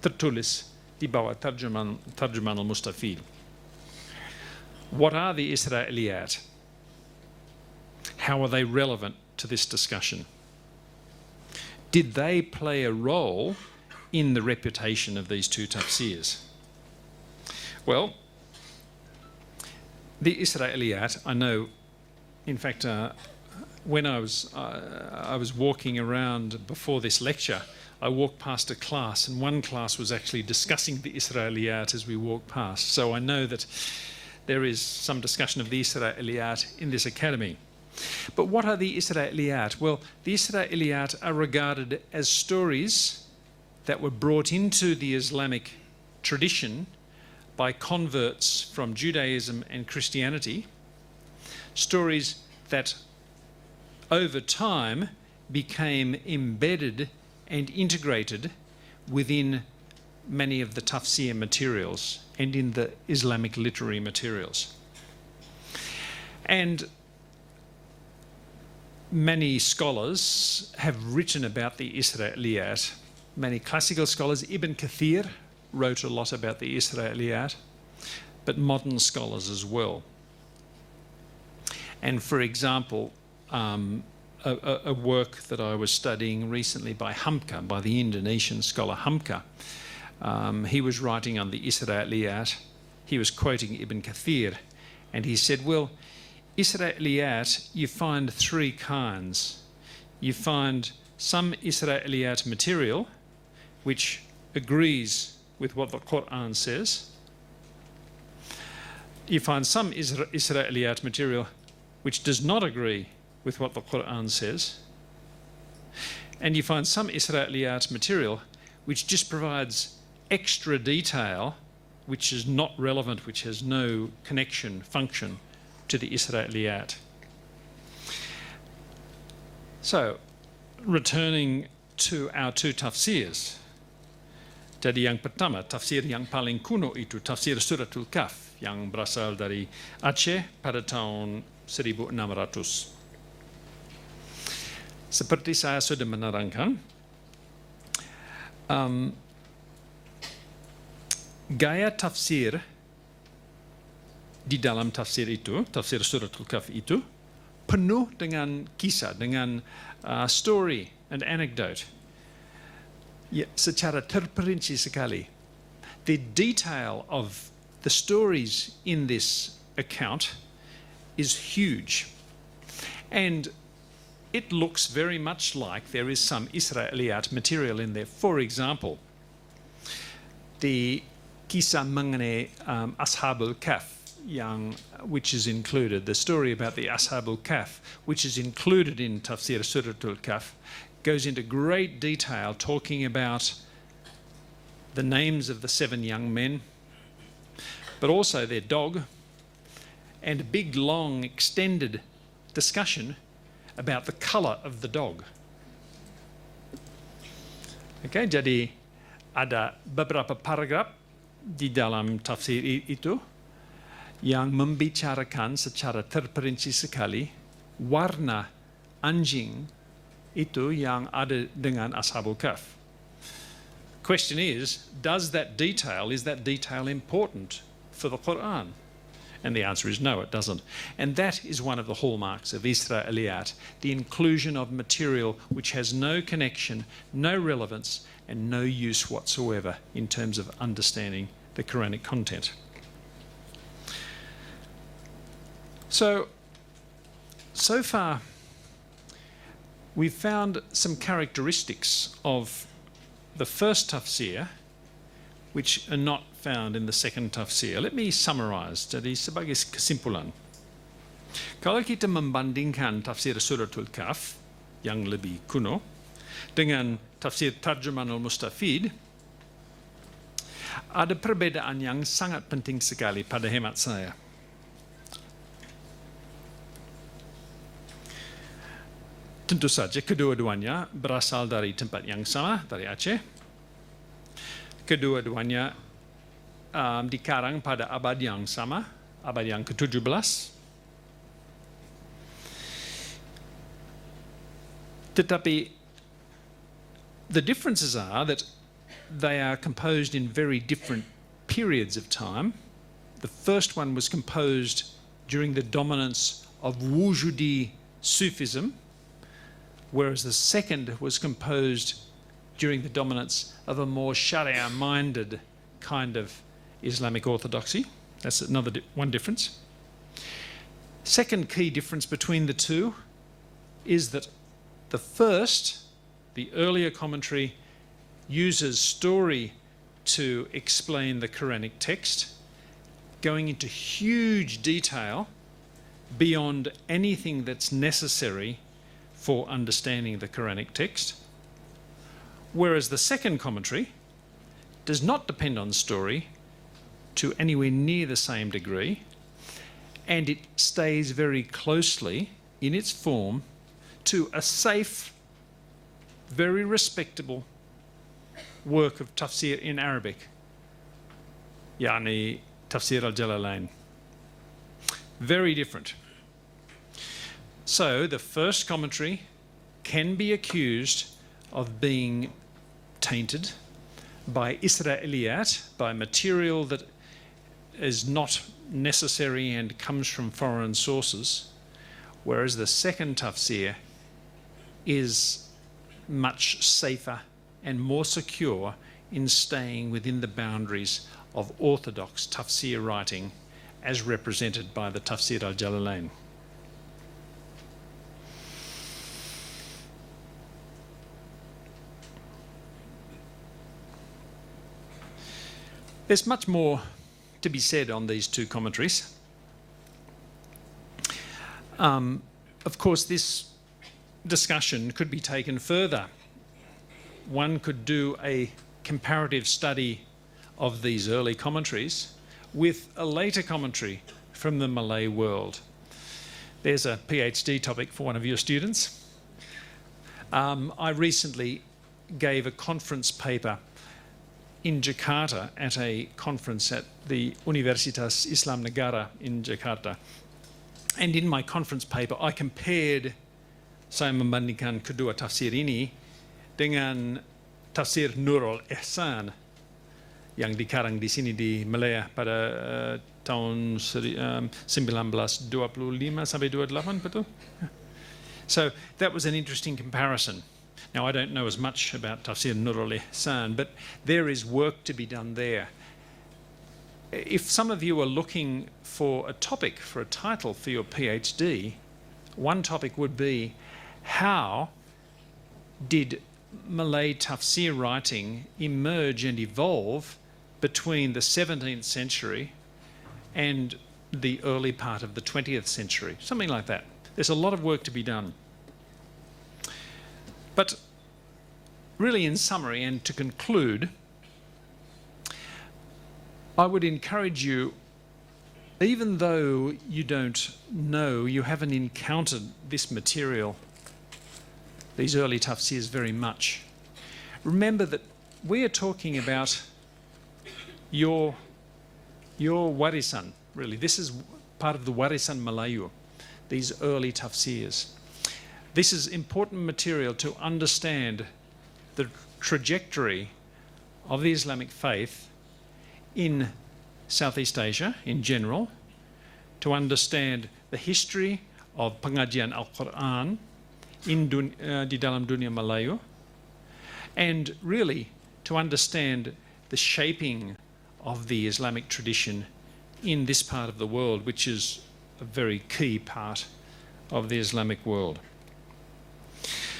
tertulis di bawah Tarjuman al-Mustafid? What are the Israeliyat? How are they relevant to this discussion? Did they play a role in the reputation of these two tafsirs? Well, the Israeliyat, I know, in fact, when I was walking around before this lecture, I walked past a class, and one class was actually discussing the Israeliyat as we walked past. So I know that there is some discussion of the Israeliyat in this academy. But what are the Israeliyat? Well, the Israeliyat are regarded as stories that were brought into the Islamic tradition by converts from Judaism and Christianity, stories that over time became embedded and integrated within many of the tafsir materials and in the Islamic literary materials. And many scholars have written about the Israeliyat many classical scholars. Ibn Kathir wrote a lot about the Israeliyat, but modern scholars as well. And for example, a work that I was studying recently by Hamka, by the Indonesian scholar Hamka, he was writing on the Israeliyat. He was quoting Ibn Kathir, and he said, well, Israeliyat, you find three kinds. You find some Israeliyat material which agrees with what the Qur'an says. You find some Israeliyat material which does not agree with what the Qur'an says. And you find some Israeliyat material which just provides extra detail which is not relevant, which has no connection, function to the Israeliyat. So, returning to our two tafsirs. Jadi yang pertama, tafsir yang paling kuno itu tafsir Suratul Kahf yang berasal dari Aceh pada tahun 1600. Seperti saya sudah menerangkan, gaya tafsir di dalam tafsir itu, tafsir Suratul Kahf itu, penuh dengan kisah, dengan story and anecdote. Ya, secara terperinci sekali. The detail of the stories in this account is huge. And it looks very much like there is some Israeliyat material in there. For example, the kisah mengenai Ashabul Kahf, which is included, the story about the Ashabul Kahf, which is included in Tafsir Suratul Kahf, goes into great detail talking about the names of the 7 young men, but also their dog, and a big, long, extended discussion about the colour of the dog. Okay, jadi ada beberapa paragraf di dalam tafsir itu yang membicarakan secara terperinci sekali warna anjing itu yang ada dengan Ashabul Kahf. Question is that detail important for the Qur'an? And the answer is no, it doesn't. And that is one of the hallmarks of Israeliyat, the inclusion of material which has no connection, no relevance, and no use whatsoever in terms of understanding the Quranic content. So far, we've found some characteristics of the first tafsir which are not found in the second tafsir. Let me summarize. Jadi sebagai kesimpulan, kalau kita membandingkan tafsir Suratul Kahf yang lebih kuno dengan tafsir Tarjuman al-Mustafid, ada perbedaan yang sangat penting sekali pada hemat saya. Tentu saja kedua-duanya berasal dari tempat yang sama, dari Aceh. Kedua-duanya dikarang pada abad yang sama, abad yang ke-17. Tetapi the differences are that they are composed in very different periods of time. The first one was composed during the dominance of Wujudi Sufism, whereas the second was composed during the dominance of a more Sharia-minded kind of Islamic orthodoxy. That's one difference. Second key difference between the two is that the first, the earlier commentary, uses story to explain the Quranic text, going into huge detail beyond anything that's necessary for understanding the Quranic text. Whereas the second commentary does not depend on story to anywhere near the same degree, and it stays very closely in its form to a safe, very respectable work of tafsir in Arabic, yani Tafsir al-Jalalain. Very different. So the first commentary can be accused of being tainted by Israeliyat, by material that is not necessary and comes from foreign sources, whereas the second tafsir is much safer and more secure in staying within the boundaries of orthodox tafsir writing as represented by the Tafsir al-Jalalain. There's much more to be said on these two commentaries. Of course, this discussion could be taken further. One could do a comparative study of these early commentaries with a later commentary from the Malay world. There's a PhD topic for one of your students. I recently gave a conference paper in Jakarta at a conference at the Universitas Islam Negara in Jakarta. And in my conference paper, I compared, saya membandingkan kedua tafsir ini dengan tafsir Nurul Ihsan yang dikarang di sini di Malay pada tahun 1925 sampai 28, betul? So that was an interesting comparison. Now, I don't know as much about Tafsir Nurul Ihsan, but there is work to be done there. If some of you are looking for a topic, for a title for your PhD, one topic would be, how did Malay tafsir writing emerge and evolve between the 17th century and the early part of the 20th century? Something like that. There's a lot of work to be done. But really, in summary and to conclude, I would encourage you, even though you don't know, you haven't encountered this material, these early tafsirs very much, remember that we are talking about your warisan, really. This is part of the warisan Melayu, these early tafsirs. This is important material to understand the trajectory of the Islamic faith in Southeast Asia in general, to understand the history of pengajian Al-Qur'an di dalam dunia Melayu, and really to understand the shaping of the Islamic tradition in this part of the world, which is a very key part of the Islamic world.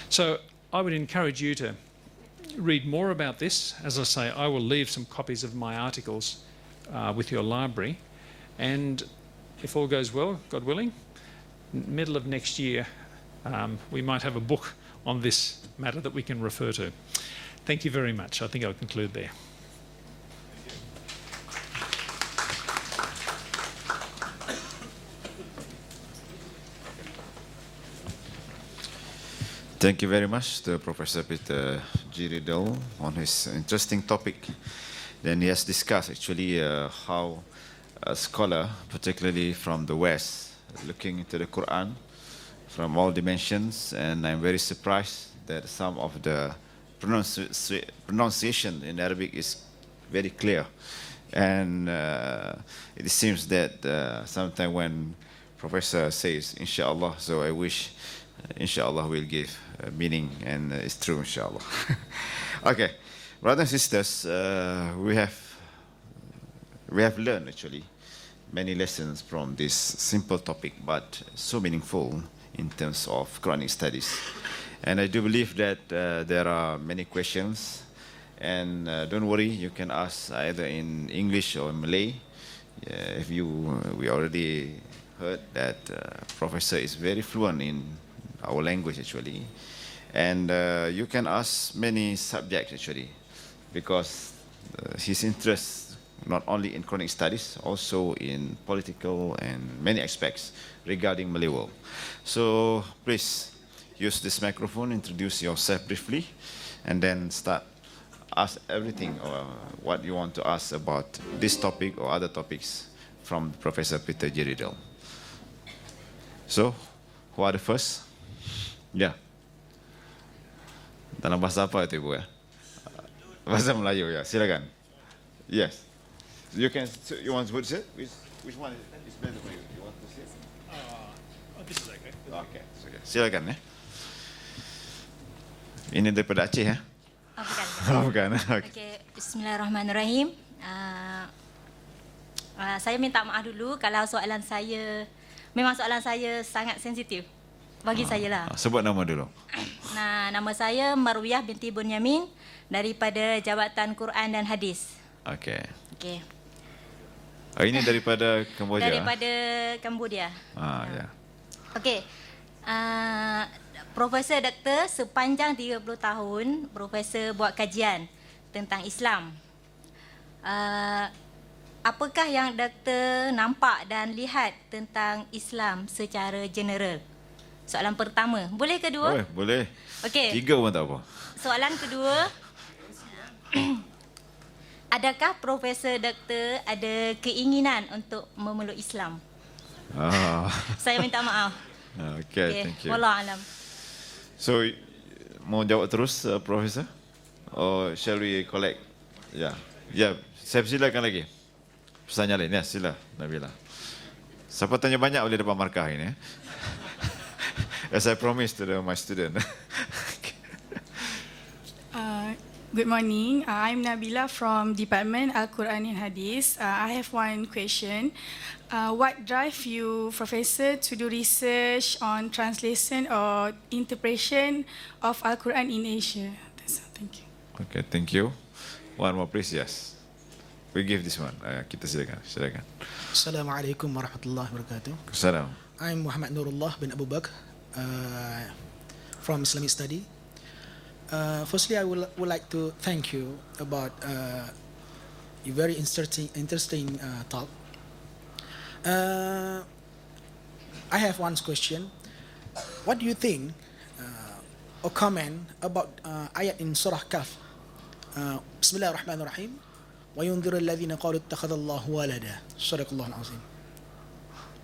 So I would encourage you to read more about this. As I say, I will leave some copies of my articles with your library, and if all goes well, God willing, middle of next year, we might have a book on this matter that we can refer to. Thank you very much. I think I'll conclude there. Thank you very much to Professor Peter G. Riddle on his interesting topic. Then he has discussed actually how a scholar, particularly from the West, looking into the Quran from all dimensions, and I'm very surprised that some of the pronunciation in Arabic is very clear. And it seems that sometimes when Professor says, inshallah, so I wish inshallah will give meaning, and it's true, inshallah. Okay, brothers and sisters, we have learned actually many lessons from this simple topic, but so meaningful in terms of Quranic studies. And I do believe that there are many questions, and don't worry, you can ask either in English or Malay. We already heard that Professor is very fluent in our language actually, and you can ask many subjects actually, because his interest not only in Quranic studies, also in political and many aspects regarding Malay world. So please use this microphone, introduce yourself briefly, and then start ask everything or what you want to ask about this topic or other topics from Professor Peter G. Riddle. So, who are the first? Ya. Dalam bahasa apa itu, Ibu ya? Bahasa Melayu, ya. Silakan. Yes. You want to say? Which one is better for you? You want to say? This is okay. Okay. Silakan ya. Ini daripada Aceh ya? Bukan. Bukan. Okay. Bismillahirrahmanirrahim. Saya minta maaf dulu kalau soalan saya sangat sensitif bagi saya lah. Sebut nama dulu. Nah, nama saya Marwiyah binti Bunyamin daripada Jabatan Quran dan Hadis. Okey. Okey. Ini daripada Kamboja. Daripada Kamboja. Ya. Okey. Profesor Doktor sepanjang 30 tahun profesor buat kajian tentang Islam. Apakah yang Doktor nampak dan lihat tentang Islam secara general? Soalan pertama. Boleh kedua? Boleh. Okey. 3 pun tak apa. Soalan kedua. Adakah Profesor Doktor ada keinginan untuk memeluk Islam? Saya minta maaf. Okay, thank you. Wallahu alam. So, mau jawab terus, Profesor? Or shall we collect? Ya, saya silakan lagi. Pertanyaan lain, ya, sila, Nabila. Siapa tanya banyak boleh dapat markah ini. As I promised to my student. Good morning. I'm Nabila from Department Al-Qur'an and Hadis. I have one question. What drive you, Professor, to do research on translation or interpretation of Al-Qur'an in Asia? That's all. Thank you. Okay, thank you. One more, please. Yes. We give this one. Kita silakan. Assalamualaikum warahmatullahi wabarakatuh. Salam. I'm Muhammad Nurullah bin Abu Bakr from Islamic Study. Firstly, I would like to thank you about a very interesting talk. I have one question. What do you think or comment about ayat in Surah Kaf? Bismillahirrahmanirrahim. وَيُنذِرُ الَّذِينَ قَالُوا اتَّخَذَ اللَّهُ وَلَدًا صَدَقَ اللَّهُ الْعَظِيمُ.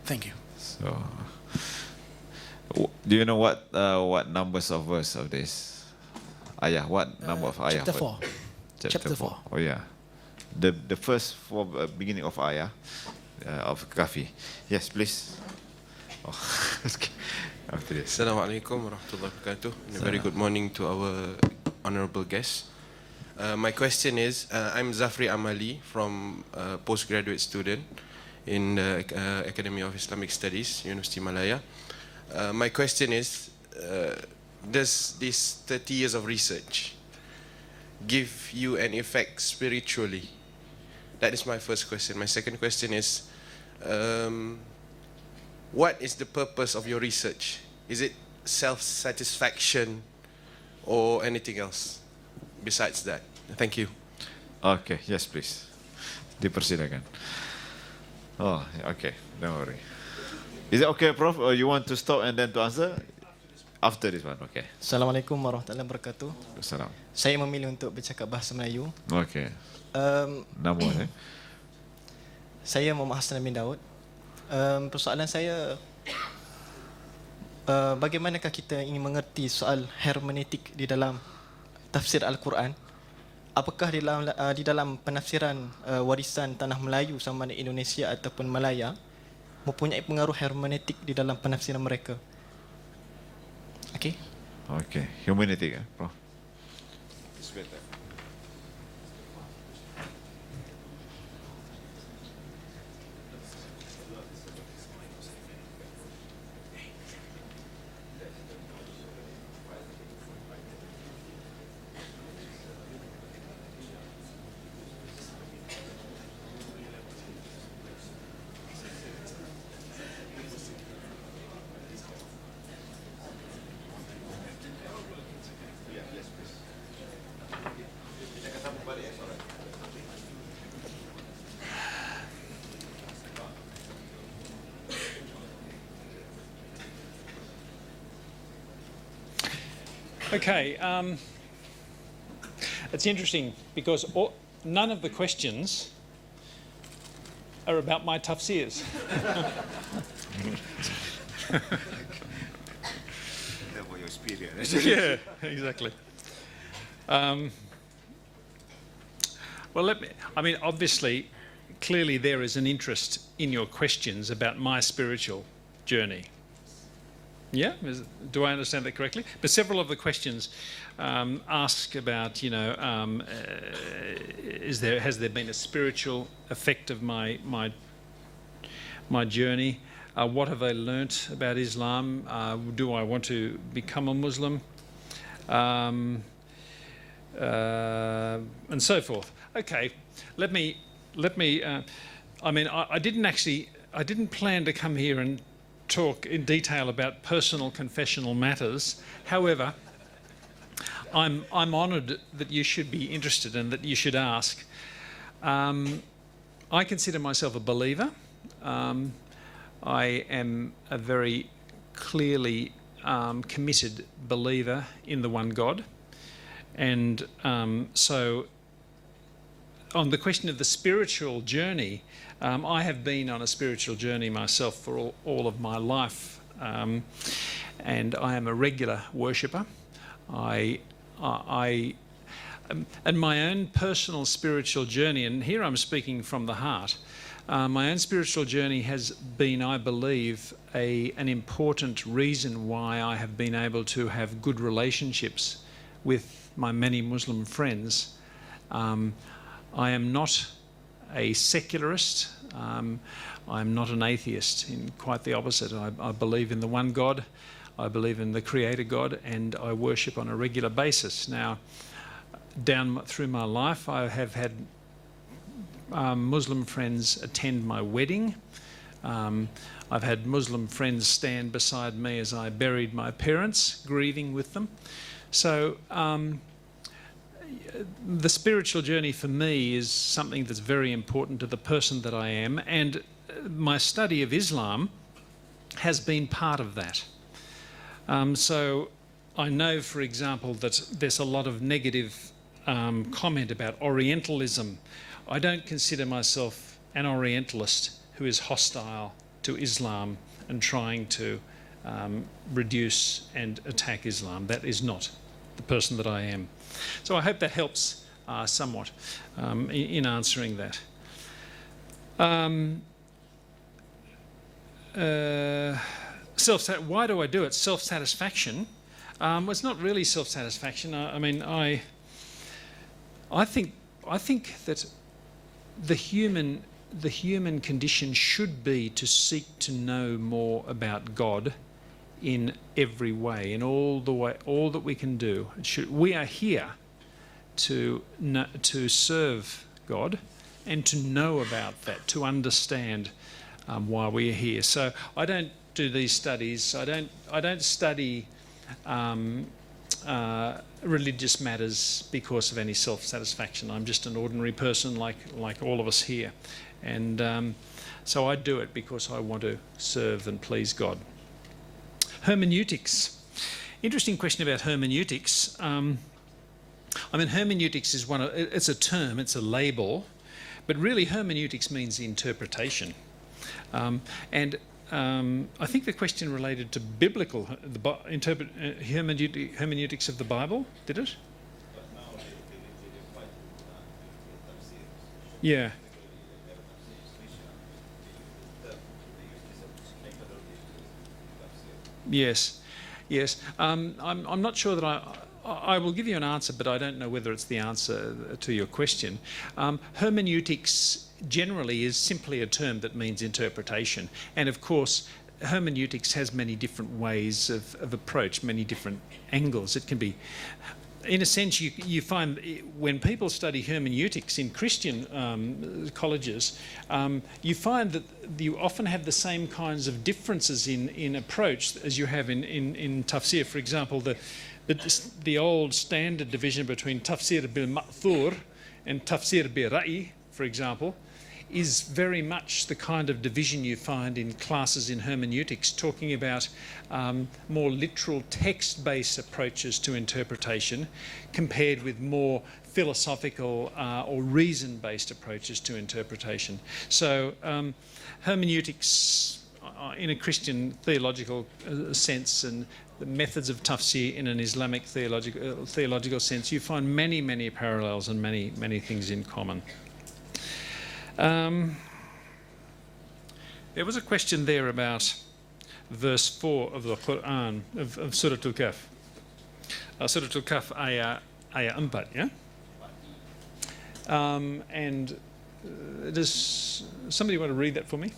Thank you. So, do you know what numbers of verse of this ayah? What number of ayah? Chapter 4. Chapter 4. Oh yeah, the first beginning of ayah of Kafi. Yes, please. Oh, after this. Assalamualaikum warahmatullahi wabarakatuh. And a very good morning to our honorable guests. My question is, I'm Zafri Amali from postgraduate student in the Academy of Islamic Studies, University Malaya. My question is, does this 30 years of research give you an effect spiritually? That is my first question. My second question is, what is the purpose of your research? Is it self-satisfaction or anything else besides that? Thank you. Okay, yes, please. Dipersilakan. Oh, okay, don't worry. Is it okay, Prof, or you want to stop and then to answer? After this one, okay. Assalamualaikum warahmatullahi wabarakatuh. Assalam. Saya memilih untuk bercakap bahasa Melayu. Okay. Nama Saya Muhammad Hassan bin Daud. Persoalan saya, bagaimanakah kita ingin mengerti soal hermeneutik di dalam tafsir Al-Quran? Apakah di dalam penafsiran warisan tanah Melayu sama ada Indonesia ataupun Malaya mempunyai pengaruh hermeneutik di dalam penafsiran mereka? Okay. Okay, humanity, Prof. It's better. Okay, it's interesting because none of the questions are about my tafsirs. Your experience. Yeah, exactly. Well, obviously, clearly there is an interest in your questions about my spiritual journey. Yeah? Do I understand that correctly? But several of the questions ask about, has there been a spiritual effect of my journey? What have I learnt about Islam? Do I want to become a Muslim? And so forth. Okay, let me. I didn't plan to come here and talk in detail about personal confessional matters. However, I'm honoured that you should be interested and that you should ask. I consider myself a believer. I am a very clearly committed believer in the one God. And so on the question of the spiritual journey, I have been on a spiritual journey myself for all of my life, and I am a regular worshipper. And my own personal spiritual journey, and here I'm speaking from the heart, my own spiritual journey has been, I believe, an important reason why I have been able to have good relationships with my many Muslim friends. I am not a secularist. I'm not an atheist. Quite the opposite. I believe in the one God. I believe in the Creator God, and I worship on a regular basis. Now, down through my life, I have had Muslim friends attend my wedding. I've had Muslim friends stand beside me as I buried my parents, grieving with them. So the spiritual journey for me is something that's very important to the person that I am, and my study of Islam has been part of that. So I know, for example, that there's a lot of negative comment about Orientalism. I don't consider myself an Orientalist who is hostile to Islam and trying to reduce and attack Islam. That is not the person that I am. So I hope that helps somewhat in answering that. Why do I do it? Self-satisfaction. Well, it's not really self-satisfaction. I think that the human condition should be to seek to know more about God in every way, in all that we can do. We are here to serve God and to know about that, to understand why we are here. So I don't do these studies. I don't study religious matters because of any self-satisfaction. I'm just an ordinary person like all of us here, and so I do it because I want to serve and please God. Hermeneutics. Interesting question about hermeneutics. Hermeneutics is it's a term, it's a label, but really hermeneutics means interpretation. And I think the question related to biblical hermeneutics of the Bible, did it? Yeah. Yes. I'm not sure that I will give you an answer, but I don't know whether it's the answer to your question. Hermeneutics generally is simply a term that means interpretation. And of course, hermeneutics has many different ways of approach, many different angles. It can be, in a sense, you find when people study hermeneutics in Christian colleges, you find that you often have the same kinds of differences in approach as you have in Tafsir. For example, the old standard division between Tafsir bil-Ma'thur and Tafsir bil-Ra'i, for example, is very much the kind of division you find in classes in hermeneutics, talking about more literal text-based approaches to interpretation compared with more philosophical or reason-based approaches to interpretation. So hermeneutics in a Christian theological sense, and the methods of tafsir in an Islamic theological sense, you find many, many parallels and many, many things in common. There was a question there about verse 4 of the Qur'an, of Surah Al-Kahf. Surah Al-Kahf ayat 4, yeah? And does somebody want to read that for me?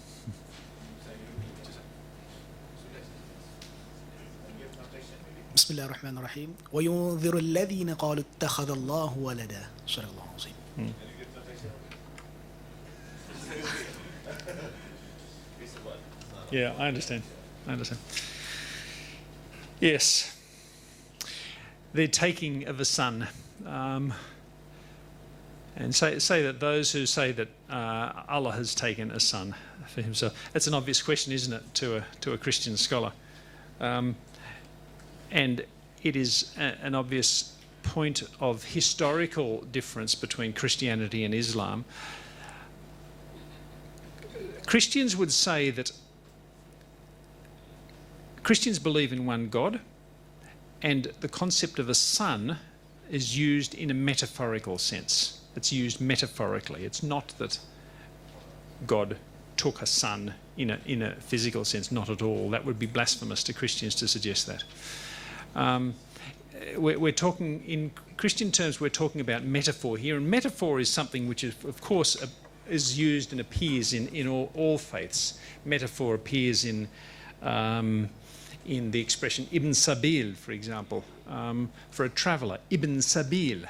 بسم الله الرحمن الرحيم وينذر الذين قالوا اتخذ الله ولدا صدق الله العظيم. Yeah, I understand. Yes. The taking of a son. And say that those who say that Allah has taken a son for himself. That's an obvious question, isn't it, to a Christian scholar? And it is an obvious point of historical difference between Christianity and Islam. Christians would say that Christians believe in one God, and the concept of a son is used in a metaphorical sense. It's used metaphorically. It's not that God took a son in a physical sense, not at all. That would be blasphemous to Christians to suggest that. We're talking, in Christian terms, we're talking about metaphor here, and metaphor is something which is, of course, is used and appears in all faiths. Metaphor appears in the expression Ibn Sabil, for example, for a traveller. Ibn Sabil,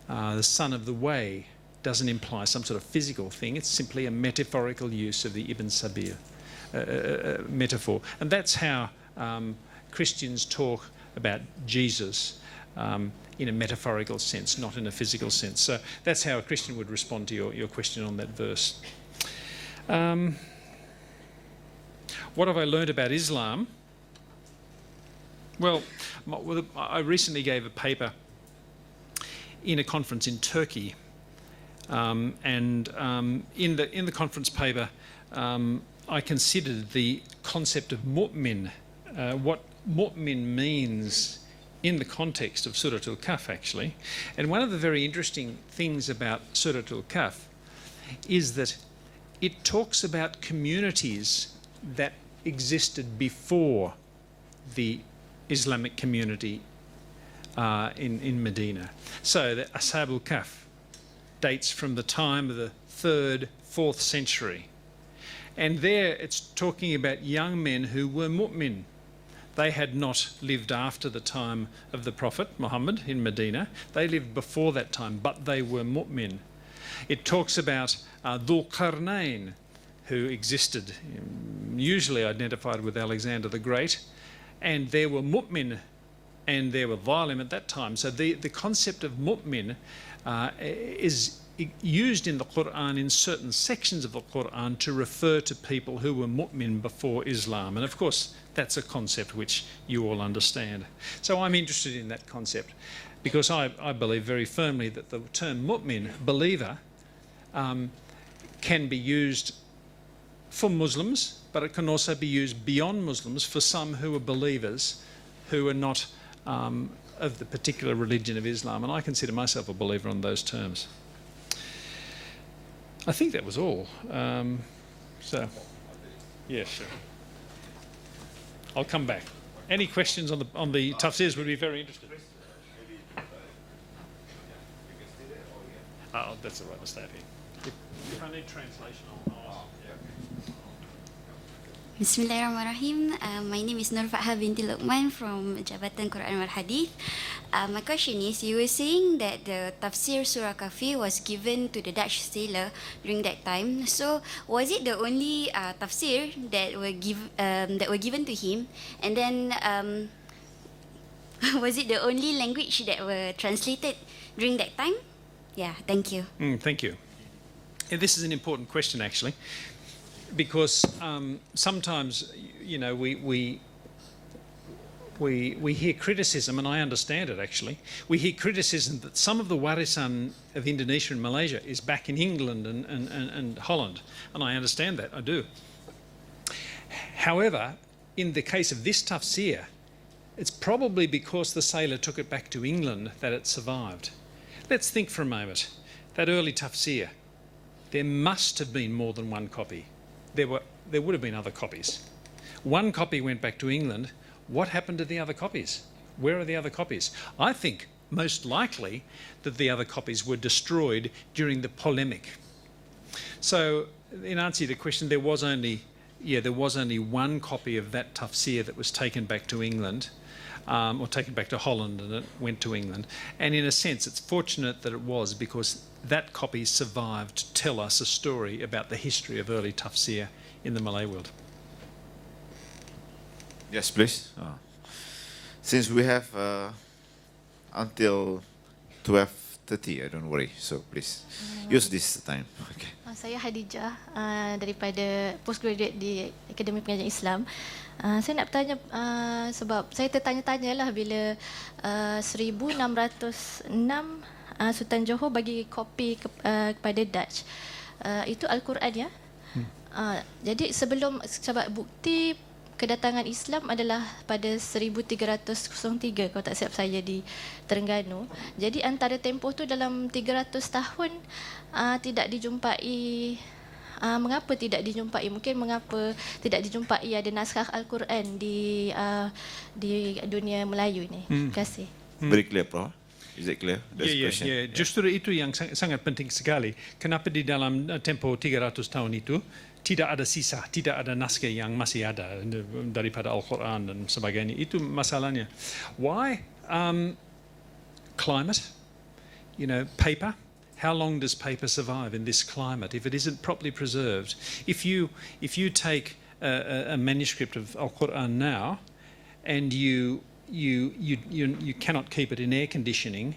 the son of the way, doesn't imply some sort of physical thing. It's simply a metaphorical use of the Ibn Sabil metaphor. And that's how Christians talk about Jesus in a metaphorical sense, not in a physical sense. So that's how a Christian would respond to your question on that verse. What have I learned about Islam? Well, I recently gave a paper in a conference in Turkey, and in the conference paper, I considered the concept of mu'min, what mu'min means in the context of Surah Al-Kahf, actually. And one of the very interesting things about Surah Al-Kahf is that it talks about communities that existed before the Islamic community in Medina. So the Ashab al-Kahf dates from the time of the 3rd, 4th century. And there it's talking about young men who were mu'min. They had not lived after the time of the Prophet Muhammad in Medina. They lived before that time, but they were mu'min. It talks about Dhul Qarnayn, who existed, usually identified with Alexander the Great, and there were mu'min and there were zalim at that time. So the concept of mu'min is used in the Qur'an, in certain sections of the Qur'an, to refer to people who were mu'min before Islam. And of course, that's a concept which you all understand. So I'm interested in that concept because I believe very firmly that the term mu'min, believer, can be used for Muslims, but it can also be used beyond Muslims for some who are believers who are not of the particular religion of Islam. And I consider myself a believer on those terms. I think that was all. So, yeah, sure. I'll come back. Any questions on the tafsirs would be very interested. Oh, that's all right, I'll stay up here. If I need translation, I'll ask. Bismillahirrahmanirrahim. My name is Nur Fatha binti Luqman from Jabatan Quran wal Hadith. My question is, you were saying that the Tafsir Surah Kahfi was given to the Dutch sailor during that time. So, was it the only Tafsir that were given to him? And then, was it the only language that were translated during that time? Yeah, thank you. Thank you. Yeah, this is an important question, actually. Because sometimes, you know, we hear criticism, and I understand it actually. We hear criticism that some of the warisan of Indonesia and Malaysia is back in England and Holland, and I understand that, I do. However, in the case of this tafsir, it's probably because the sailor took it back to England that it survived. Let's think for a moment. That early Tafsir, there must have been more than one copy. There would have been other copies. One copy went back to England. What happened to the other copies? Where are the other copies? I think most likely that the other copies were destroyed during the polemic. So in answer to the question, there was only one copy of that Tafsir that was taken back to England, or taken back to Holland, and it went to England. And in a sense, it's fortunate that it was, because that copy survived to tell us a story about the history of early Tafsir in the Malay world. Yes, please. Since we have until 12:30, I don't worry. So please use this time. Okay. Saya Hadijah daripada postgraduate di Akademi Pengajian Islam. Saya nak bertanya sebab saya tertanya-tanya lah bila 1606 Sultan Johor bagi kopi kepada Dutch. Itu Al-Qur'an ya. Jadi sebelum, sebab bukti kedatangan Islam adalah pada 1303 kalau tak silap saya di Terengganu. Jadi antara tempoh tu dalam 300 tahun tidak dijumpai. Mengapa tidak dijumpai? Mungkin mengapa tidak dijumpai ada naskah Al-Qur'an di dunia Melayu ini. Terima kasih. Very clear, Prof. Is it clear? Ya. Justru itu yang sangat penting sekali. Kenapa di dalam tempoh 300 tahun itu tidak ada sisa, tidak ada naskah yang masih ada daripada Al-Qur'an dan sebagainya. Itu masalahnya. Why? Climate, paper. How long does paper survive in this climate if it isn't properly preserved? If you take a manuscript of Al-Qur'an now, and you cannot keep it in air conditioning,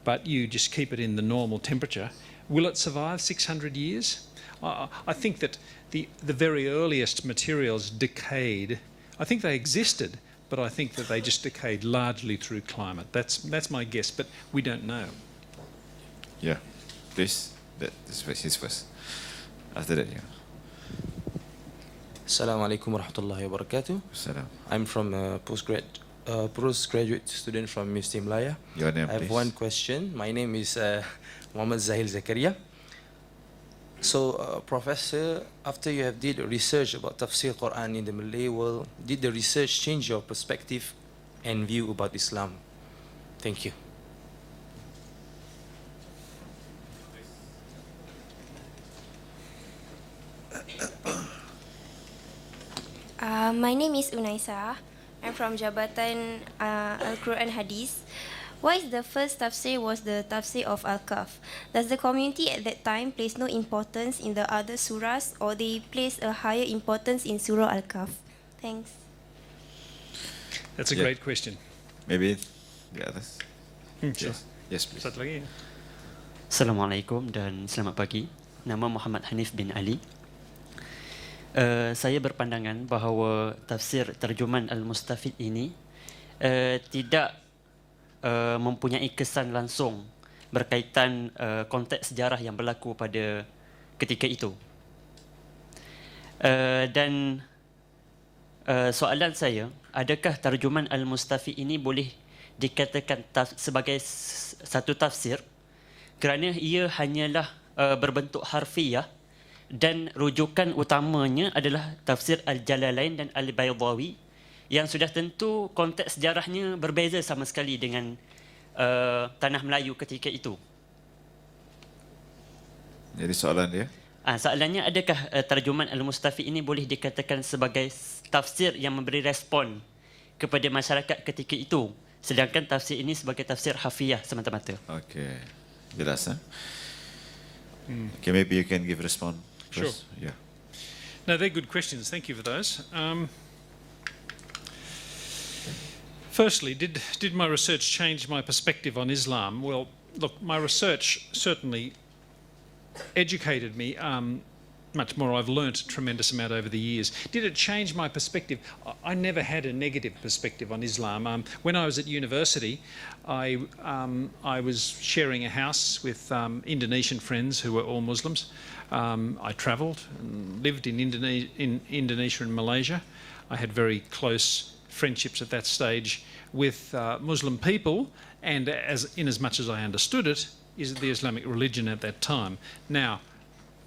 but you just keep it in the normal temperature, will it survive 600 years? I think that the very earliest materials decayed. I think they existed, but I think that they just decayed largely through climate. That's my guess, but we don't know. Yeah, please. This is his first. After that, yeah. Assalamualaikum warahmatullahi wabarakatuh. I'm from postgraduate student from University Malaya. Your name, I have please. one question. My name is Muhammad Zahil Zakaria. So, Professor, after you have did research about Tafsir Quran in the Malay world, did the research change your perspective and view about Islam? Thank you. My name is Unaisa. I'm from Jabatan Al-Qur'an Hadith. Why is the first tafsir was the tafsir of Al-Kahf? Does the community at that time place no importance in the other surahs, or they place a higher importance in Surah Al-Kahf? Thanks. That's a great question. Maybe the others. Sure. Yes, please. Satu lagi. Assalamualaikum dan selamat pagi. Nama Muhammad Hanif bin Ali. Saya berpandangan bahawa tafsir terjuman Al-Mustafid ini tidak mempunyai kesan langsung berkaitan konteks sejarah yang berlaku pada ketika itu. Dan soalan saya, adakah terjuman Al-Mustafid ini boleh dikatakan sebagai satu tafsir kerana ia hanyalah berbentuk harfiah dan rujukan utamanya adalah tafsir Al-Jalalain dan Al-Baydawi yang sudah tentu konteks sejarahnya berbeza sama sekali dengan tanah Melayu ketika itu. Jadi soalan dia? Soalannya, adakah terjuman Al-Mustafid ini boleh dikatakan sebagai tafsir yang memberi respon kepada masyarakat ketika itu, sedangkan tafsir ini sebagai tafsir hafiah semata-mata? Okay, jelas. Okay, maybe you can give response. Sure. Yeah. No, they're good questions. Thank you for those. Firstly, did my research change my perspective on Islam? Well, look, my research certainly educated me much more. I've learnt a tremendous amount over the years. Did it change my perspective? I never had a negative perspective on Islam. When I was at university, I was sharing a house with Indonesian friends who were all Muslims. I travelled and lived in Indonesia and Malaysia. I had very close friendships at that stage with Muslim people, and in as much as I understood it, is the Islamic religion at that time. Now,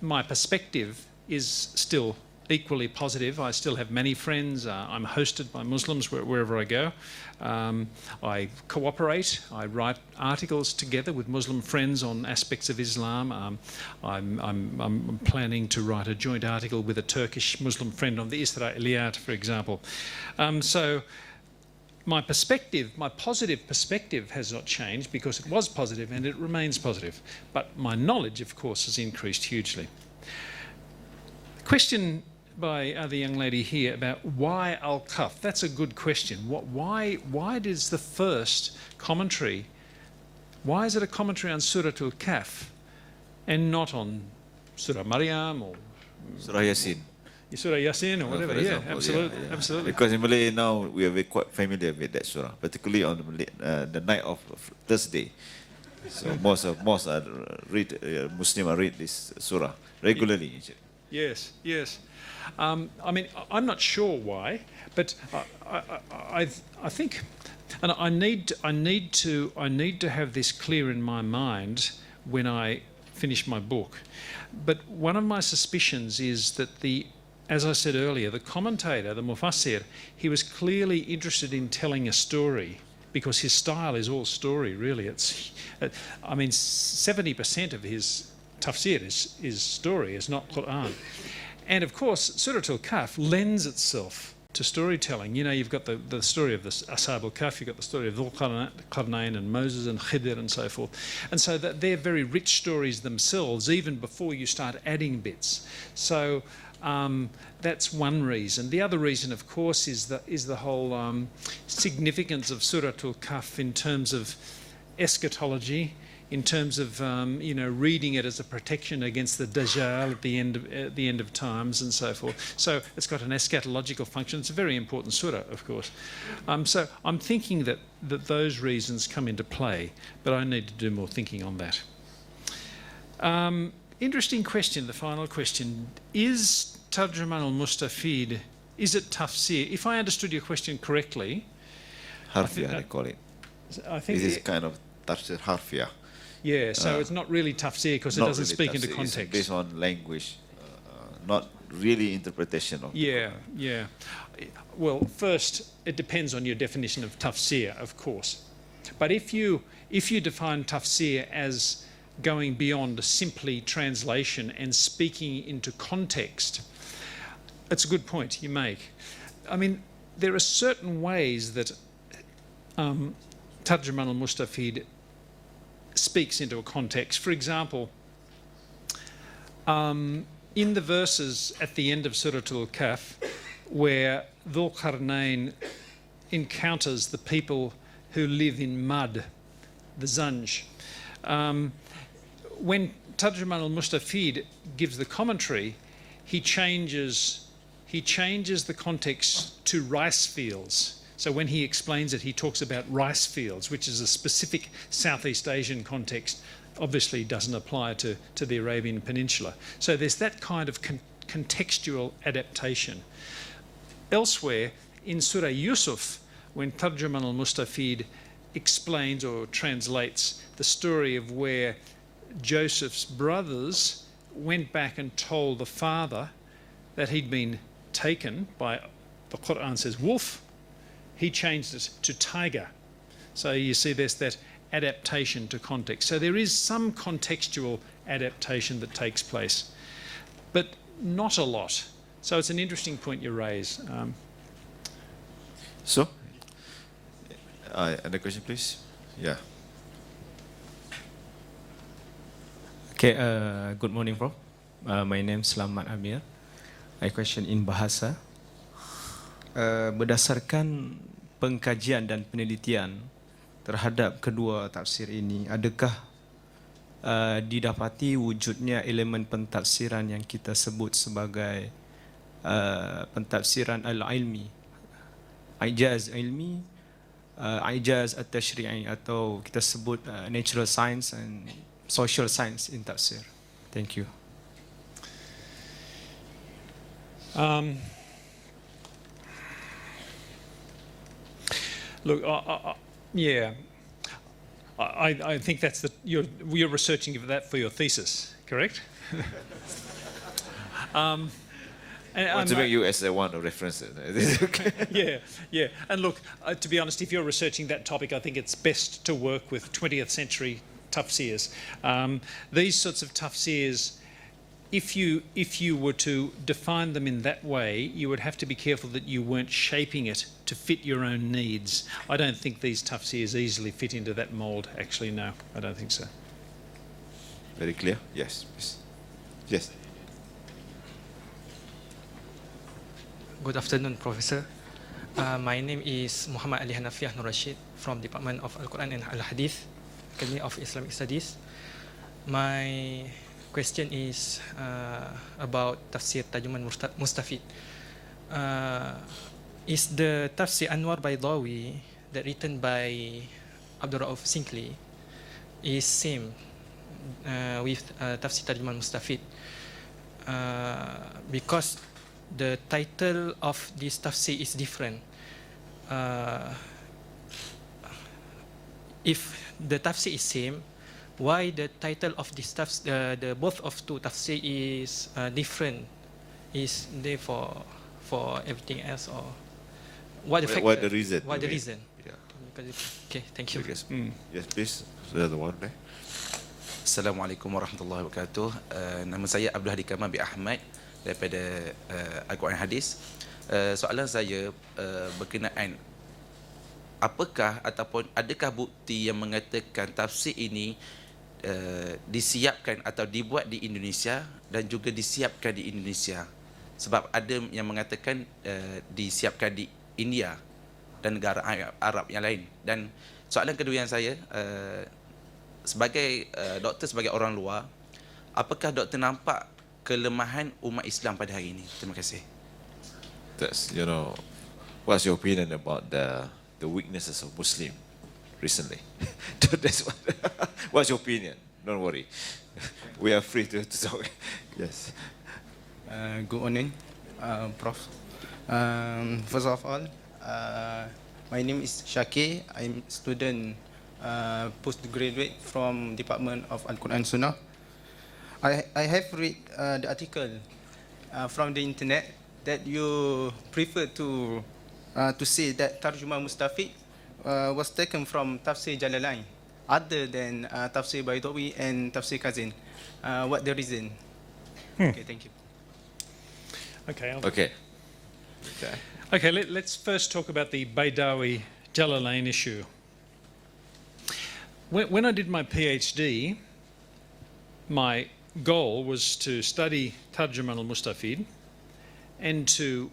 my perspective is still equally positive. I still have many friends. I'm hosted by Muslims wherever I go. I cooperate. I write articles together with Muslim friends on aspects of Islam. I'm planning to write a joint article with a Turkish Muslim friend on the Israeliyat, for example. So my perspective, my positive perspective has not changed because it was positive and it remains positive. But my knowledge, of course, has increased hugely. Question by the young lady here about why Al-Kahf. That's a good question. Why does the first commentary, why is it a commentary on Surah Al-Kahf and not on Surah Maryam or Surah Yasin. Surah Yasin or whatever? For Yeah, example, absolutely, yeah. absolutely. Because in Malay now we are quite familiar with that surah, particularly on the night of Thursday. So most are Muslim are read this surah regularly. Yes, yes. I mean, I'm not sure why, but I think, and I need to have this clear in my mind when I finish my book. But one of my suspicions is that as I said earlier, the commentator, the Mufassir, he was clearly interested in telling a story because his style is all story, really. I mean, 70% of his Tafsir is story, is not Qur'an. And of course, Surah Al-Kahf lends itself to storytelling. You know, you've got the story of the Ashab al-Kahf, you've got the story of Dhul-Qarnayn and Moses and Khidr and so forth. And so they're very rich stories themselves, even before you start adding bits. So that's one reason. The other reason, of course, is the whole significance of Surah Al-Kahf in terms of eschatology, in terms of reading it as a protection against the Dajjal at the end of times and so forth. So it's got an eschatological function. It's a very important surah, of course. So I'm thinking that those reasons come into play, but I need to do more thinking on that. Interesting question, the final question. Is Tarjuman al-Mustafid, is it tafsir? If I understood your question correctly... Harfiyah, they call it. I think this is kind of tafsir harfiyah. Yeah, so it's not really tafsir because it doesn't speak into context. It's based on language, not really interpretation of. Yeah. Well, first, it depends on your definition of tafsir, of course. But if you define tafsir as going beyond simply translation and speaking into context, it's a good point you make. I mean, there are certain ways that Tarjuman al-Mustafid speaks into a context. For example, in the verses at the end of Surah Al-Kahf, where Dhul-Qarnayn encounters the people who live in mud, the Zanj, when Tarjuman al-Mustafid gives the commentary, he changes the context to rice fields. So when he explains it, he talks about rice fields, which is a specific Southeast Asian context, obviously doesn't apply to the Arabian Peninsula. So there's that kind of contextual adaptation. Elsewhere, in Surah Yusuf, when Tarjuman al-Mustafid explains or translates the story of where Joseph's brothers went back and told the father that he'd been taken by, the Qur'an says, wolf, he changed it to tiger. So you see there's that adaptation to context. So there is some contextual adaptation that takes place, but not a lot. So it's an interesting point you raise. So, another question, please. Yeah. Okay, good morning, Prof. My name is Slamat Amir. I question in Bahasa. Berdasarkan pengkajian dan penelitian terhadap kedua tafsir ini, adakah didapati wujudnya elemen pentafsiran yang kita sebut sebagai pentafsiran al-ilmi, ijaz ilmi, ijaz at-tashri'i, atau kita sebut natural science and social science in tafsir? Thank you. Look, yeah, I think that's you're researching that for your thesis, correct? I want to make you as one of references. Yeah. And look, to be honest, if you're researching that topic, I think it's best to work with 20th century tafsirs. These sorts of tafsirs, if you were to define them in that way, you would have to be careful that you weren't shaping it to fit your own needs. I don't think these tafsirs easily fit into that mould. Actually, no, I don't think so. Very clear? Yes, please. Yes. Good afternoon, Professor. My name is Muhammad Ali Hanafiah Nur Rashid from Department of Al-Qur'an and Al-Hadith, Academy of Islamic Studies. My question is about Tafsir Tarjuman Mustafid. Is the Tafsir Anwar Baydawi that written by Abdul Rauf Sinclair is same with Tafsir Tarjuman Mustafid? Because the title of this tafsir is different. If the tafsir is same, why the title of this tafsir, the both of two tafsir is different? Is there for everything else, or what the factor? What the reason? What the reason? Yeah. Okay, thank you. Yes, please. The other one there. Assalamualaikum warahmatullahi wabarakatuh. Nama saya Abdul Hadi Kamal bin Ahmad daripada Al-Qur'an Hadis. Soalan saya berkenaan apakah ataupun adakah bukti yang mengatakan tafsir ini disiapkan atau dibuat di Indonesia dan juga disiapkan di Indonesia? Sebab ada yang mengatakan disiapkan di India dan negara Arab yang lain. Dan soalan kedua yang saya, sebagai doktor, sebagai orang luar, apakah doktor nampak kelemahan umat Islam pada hari ini? Terima kasih. That's, what's your opinion about the weaknesses of Muslim recently? That's what's your opinion? Don't worry. We are free to talk. Yes. Good morning, Prof. First of all, my name is Shakir. I'm student postgraduate from Department of Al-Qur'an Sunnah. I have read the article from the internet that you prefer to say that Tarjuman Mustafid was taken from Tafsir Jalalain, other than Tafsir Baydawi and Tafsir Kazin. What the reason? Okay, thank you. Okay, let's first talk about the Baydawi Jalalain issue. When I did my PhD, my goal was to study Tarjuman al-Mustafid and to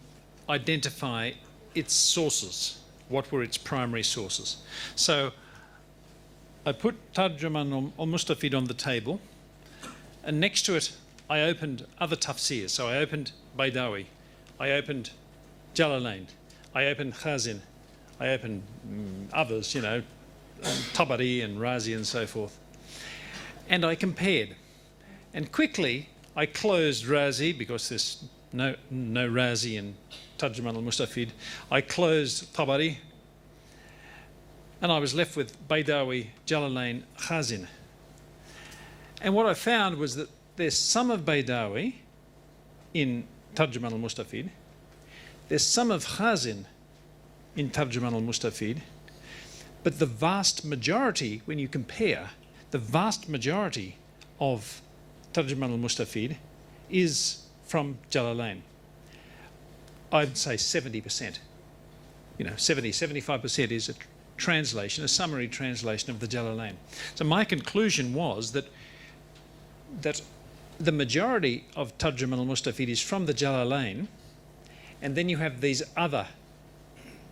identify its sources. What were its primary sources? So I put Tarjuman al-Mustafid on the table, and next to it I opened other tafsirs. So I opened Baydawi, I opened Jalalain, I opened Khazin, I opened others, Tabari and Razi and so forth. And I compared. And quickly I closed Razi because there's no Razi in Tarjuman al-Mustafid. I closed Tabari and I was left with Baydawi, Jalalain, Khazin. And what I found was that there's some of Baydawi in Tarjuman al-Mustafid, there's some of Khazin in Tarjuman al-Mustafid, but the vast majority, when you compare, the vast majority of Tarjuman al-Mustafid is from Jalalain. I'd say 70%. 75% is a translation, a summary translation of the Jalalain. So my conclusion was that the majority of Tarjuman al-Mustafid is from the Jalalain, and then you have these other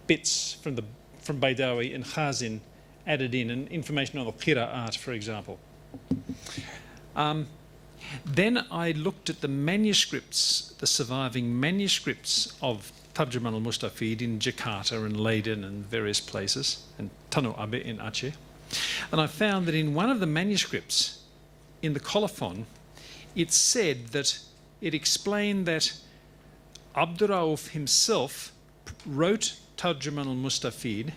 bits from Baydawi and Khazin added in, and information on the Qira'at, for example. Then I looked at the manuscripts, the surviving manuscripts of Tarjuman al-Mustafid in Jakarta and Leiden and various places, and Tanu Abe in Aceh. And I found that in one of the manuscripts, in the colophon, it said that it explained that Abdul Rauf himself wrote Tarjuman al-Mustafid,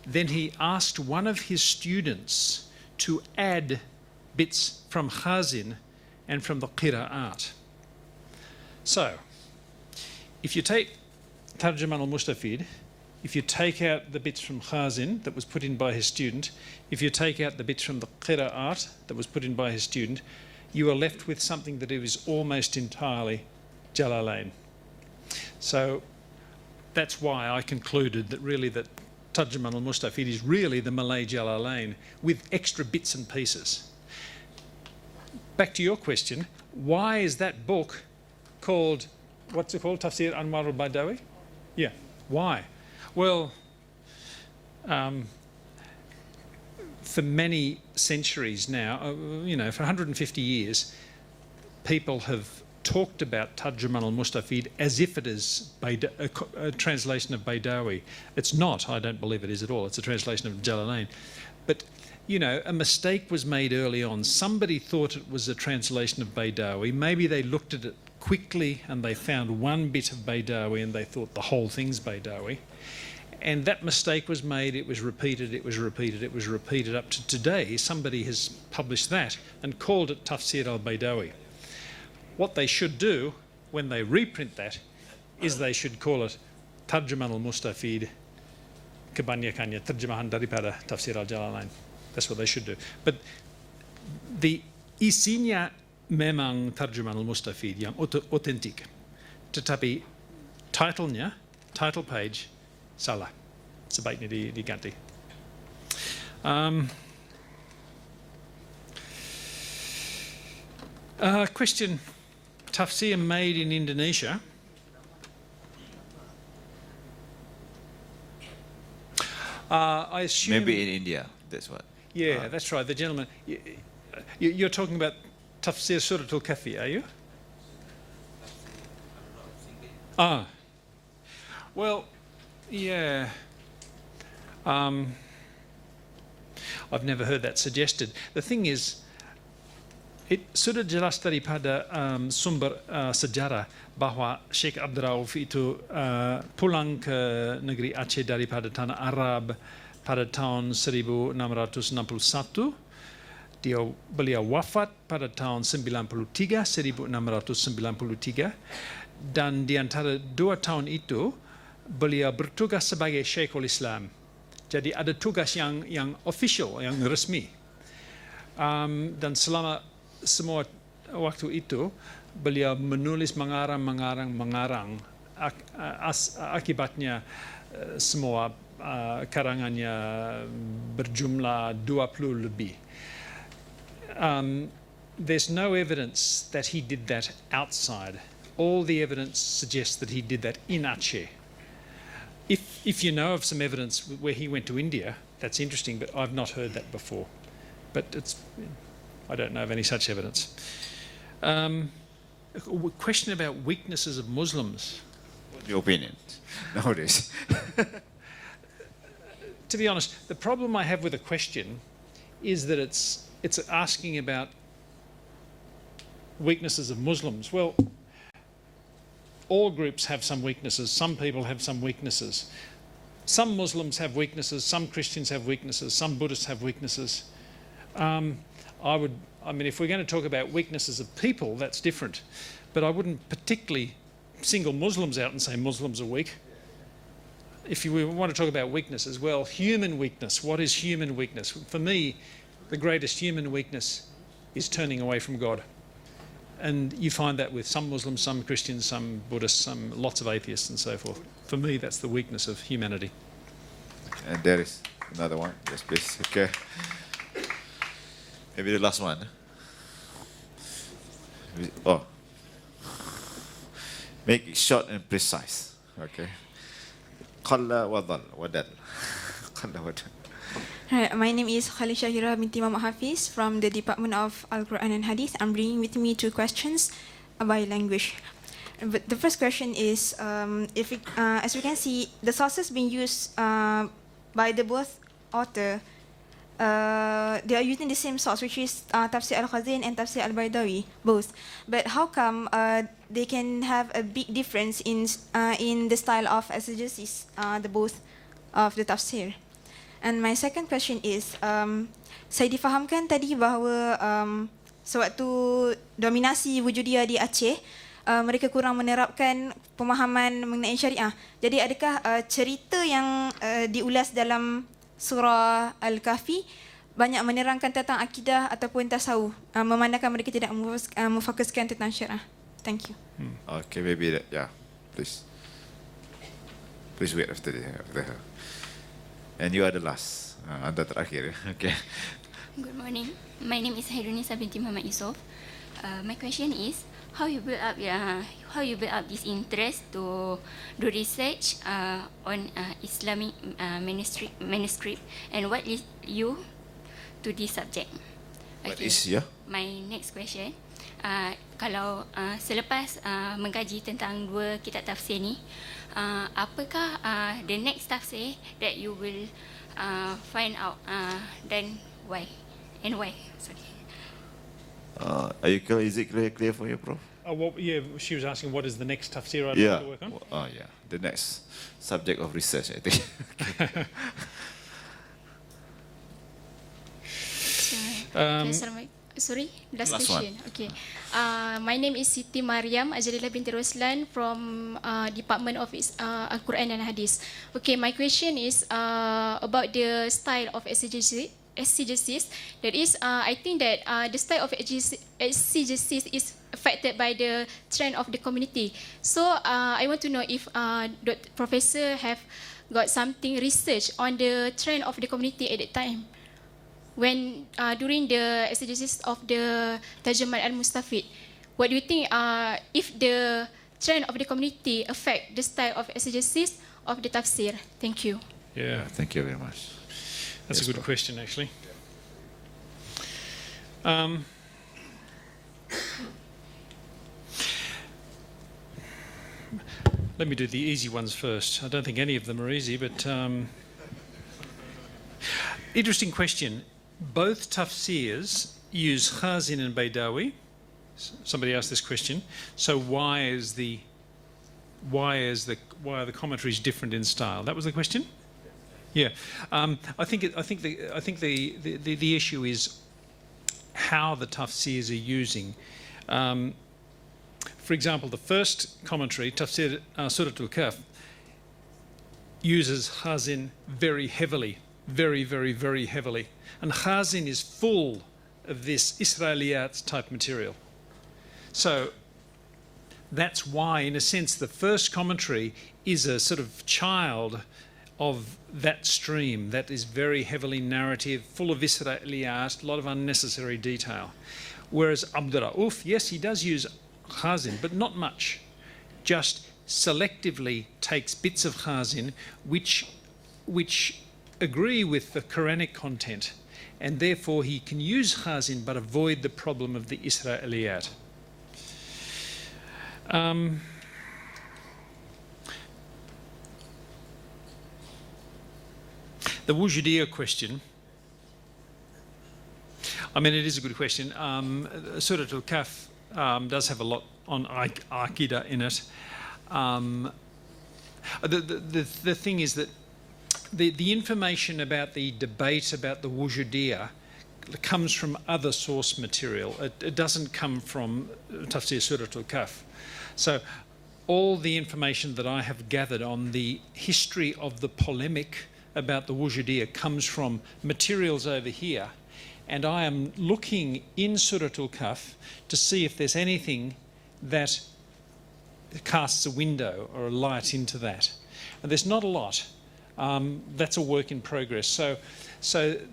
then he asked one of his students to add bits from Khazin and from the Qira'at. So, if you take Tarjuman al-Mustafid, if you take out the bits from Khazin that was put in by his student, if you take out the bits from the Qira'at that was put in by his student, you are left with something that is almost entirely Jalalain. So that's why I concluded that really that Tarjuman al-Mustafid is really the Malay Jalalain with extra bits and pieces. Back to your question, why is that book called, what's it called, Tafsir Anwar al-Baidawi? Yeah, why? Well, for many centuries now, for 150 years, people have talked about Tarjuman al-Mustafid as if it is a translation of Baidawi. It's not, I don't believe it is at all. It's a translation of Jalalain. But, a mistake was made early on. Somebody thought it was a translation of Baidawi. Maybe they looked at it quickly and they found one bit of Baidawi and they thought the whole thing's Baidawi. And that mistake was made, it was repeated, it was repeated, it was repeated up to today. Somebody has published that and called it Tafsir al-Baidawi. What they should do when they reprint that is they should call it Tarjuman al-Mustafid kebanyakannya terjemahan daripada Tafsir al-Jalalain. That's what they should do. But the isinya memang Tarjuman al-Mustafid yang otentik. Tetapi title page, salah. Sebaiknya diganti. Question. Tafsir made in Indonesia. I assume... Maybe in India, that's what. Yeah, that's right. The gentleman... You're talking about Tafsir Surat al-Kahfi, are you? Well, yeah. I've never heard that suggested. The thing is, sudah jelas daripada sumber sejarah bahwa Sheikh Abdul Rauf itu pulang ke negeri Aceh daripada tanah Arab pada tahun 1661. Beliau wafat pada tahun 1693, dan di antara 2 tahun itu beliau bertugas sebagai Syekhul Islam. Jadi ada tugas yang official, yang resmi. Dan selama semua waktu itu beliau menulis mengarang. Akibatnya semua karangannya berjumlah 20 lebih. There's no evidence that he did that outside. All the evidence suggests that he did that in Aceh. If you know of some evidence where he went to India, that's interesting, but I've not heard that before. But I don't know of any such evidence. A question about weaknesses of Muslims. What's your opinion nowadays? To be honest, the problem I have with a question is that it's asking about weaknesses of Muslims. Well, all groups have some weaknesses. Some people have some weaknesses. Some Muslims have weaknesses. Some Christians have weaknesses. Some Buddhists have weaknesses. If we're going to talk about weaknesses of people, that's different. But I wouldn't particularly single Muslims out and say Muslims are weak. If we want to talk about weaknesses, well, human weakness. What is human weakness? For me, the greatest human weakness is turning away from God. And you find that with some Muslims, some Christians, some Buddhists, lots of atheists and so forth. For me, that's the weakness of humanity. And there is another one. Yes, please. Okay. Maybe the last one. Make it short and precise. Okay. Qalla wadal. Hi, my name is Khalid Shahira binti Muhammad Hafiz from the Department of Al-Qur'an and Hadith. I'm bringing with me 2 questions by language. But the first question is, as we can see, the sources being used by the both author they are using the same source, which is Tafsir Al-Khazin and Tafsir Al-Baydawi, both. But how come they can have a big difference in the style of exegesis, the both of the tafsir? And my second question is, saya difahamkan tadi bahawa sewaktu dominasi wujudia di Aceh, mereka kurang menerapkan pemahaman mengenai syariah. Jadi adakah cerita yang diulas dalam surah Al-Kahfi banyak menerangkan tentang akidah ataupun tasawuf, memandangkan mereka tidak memfokuskan tentang syariah? Thank you. Okay, maybe that, yeah, please. Please wait after her. And you are the last. Anda terakhir. Okay. Good morning. My name is Hairunisa binti Muhammad Yusof. My question is, how you build up this interest to do research on Islamic manuscript, and what leads you to this subject? What is ya? My next question, kalau selepas mengkaji tentang dua kitab tafsir ni, apakah the next tafsir that you will find out, then why and why? Sorry. Is it clear for you, Prof? Yeah, she was asking what is the next tafsir I'd Yeah. like to work on? Yeah, the next subject of research, I think. Sorry, last Last question. one. Okay. My name is Siti Mariam Azalila binti Roslan from Department of Al-Qur'an and Hadith. Okay, my question is about the style of exegesis. That is, I think that the style of exegesis is affected by the trend of the community. So I want to know if the professor have got something research on the trend of the community at that time, when during the exegesis of the Tarjuman Al-Mustafid. What do you think if the trend of the community affect the style of exegesis of the tafsir? Thank you. Yeah, thank you very much. That's Yes, a good Prof. question, actually. Let me do the easy ones first. I don't think any of them are easy, but interesting question. Both tafsirs use Khazin and Baydawi. Somebody asked this question. So why are the commentaries different in style? That was the question. Yeah, I think the issue is how the tafsirs are using. For example, the first commentary, Tafsir Surah Al-Kahf, uses Khazin very heavily, very heavily. And Khazin is full of this Israeliyat type material. So that's why, in a sense, the first commentary is a sort of child of that stream that is very heavily narrative, full of Israeliyat, a lot of unnecessary detail. Whereas Abdul Rauf, yes, he does use Khazin, but not much. Just selectively takes bits of Khazin which agree with the Quranic content, and therefore he can use Khazin but avoid the problem of the Israeliyat. The Wujudiyya question, I mean, it is a good question. Surah Al-Kahf does have a lot on Aqidah in it. The thing is that the information about the debate about the Wujudiyya comes from other source material. It doesn't come from Tafsir Surah Al-Kahf. So all the information that I have gathered on the history of the polemic about the Wujudiyya comes from materials over here, and I am looking in Surah Al-Kahf to see if there's anything that casts a window or a light into that. And there's not a lot. That's a work in progress. So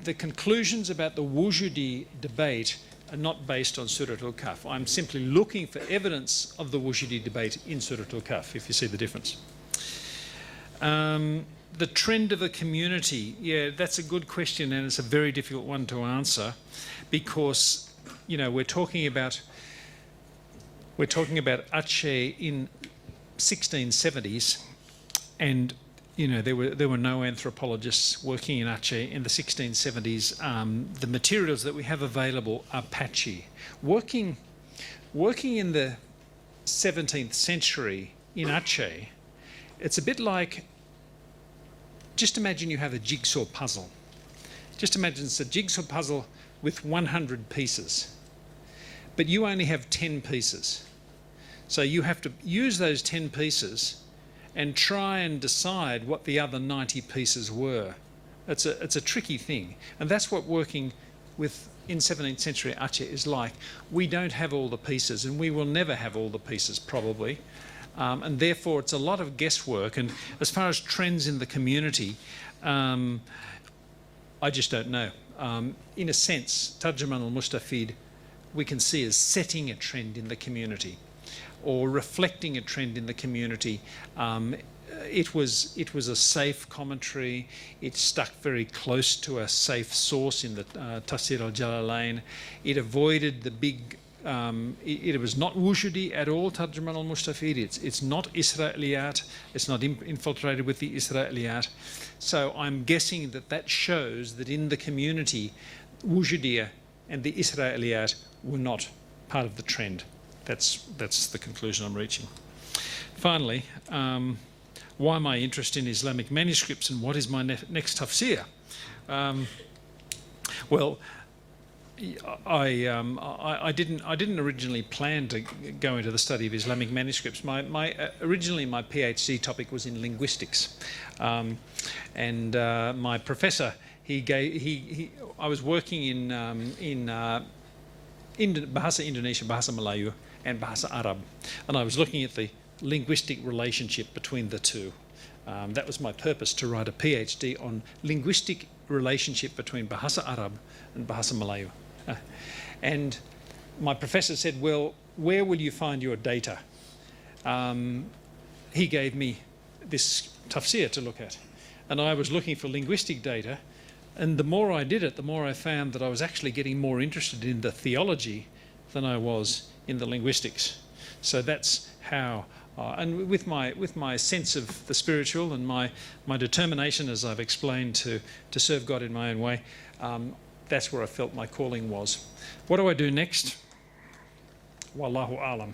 the conclusions about the Wujudi debate are not based on Surah Al-Kahf. I'm simply looking for evidence of the Wujudi debate in Surah Al-Kahf, if you see the difference. The trend of the community, yeah, that's a good question, and it's a very difficult one to answer, because, you know, we're talking about Aceh in 1670s, and you know, there were no anthropologists working in Aceh in the 1670s. The materials that we have available are patchy. Working in the 17th century in Aceh, it's a bit like, just imagine you have a jigsaw puzzle. Just imagine it's a jigsaw puzzle with 100 pieces, but you only have 10 pieces. So you have to use those 10 pieces and try and decide what the other 90 pieces were. It's a tricky thing. And that's what working with in 17th century Aceh is like. We don't have all the pieces, and we will never have all the pieces probably. And therefore it's a lot of guesswork. And as far as trends in the community, I just don't know. In a sense, Tarjuman al-Mustafid we can see as setting a trend in the community, or reflecting a trend in the community. It was a safe commentary. It stuck very close to a safe source in the Tafsir al-Jalalain. It avoided the big. It was not wujudi at all. Tarjuman al-Mustafid. It's not Israeliyat. It's not infiltrated with the Israeliyat. So I'm guessing that shows that in the community, wujudiyah and the Israeliyat were not part of the trend. That's the conclusion I'm reaching. Finally, why my interest in Islamic manuscripts and what is my next tafsir? Well, I didn't originally plan to go into the study of Islamic manuscripts. Originally my PhD topic was in linguistics, and my professor I was working in Bahasa Indonesia, Bahasa Melayu, and Bahasa Arab, and I was looking at the linguistic relationship between the two. That was my purpose, to write a PhD on linguistic relationship between Bahasa Arab and Bahasa Melayu. And my professor said, well, where will you find your data? He gave me this tafsir to look at, and I was looking for linguistic data, and the more I did it, the more I found that I was actually getting more interested in the theology than I was in the linguistics. So that's how, and with my sense of the spiritual and my determination, as I've explained, to serve God in my own way, that's where I felt my calling was. What do I do next? Wallahu alam.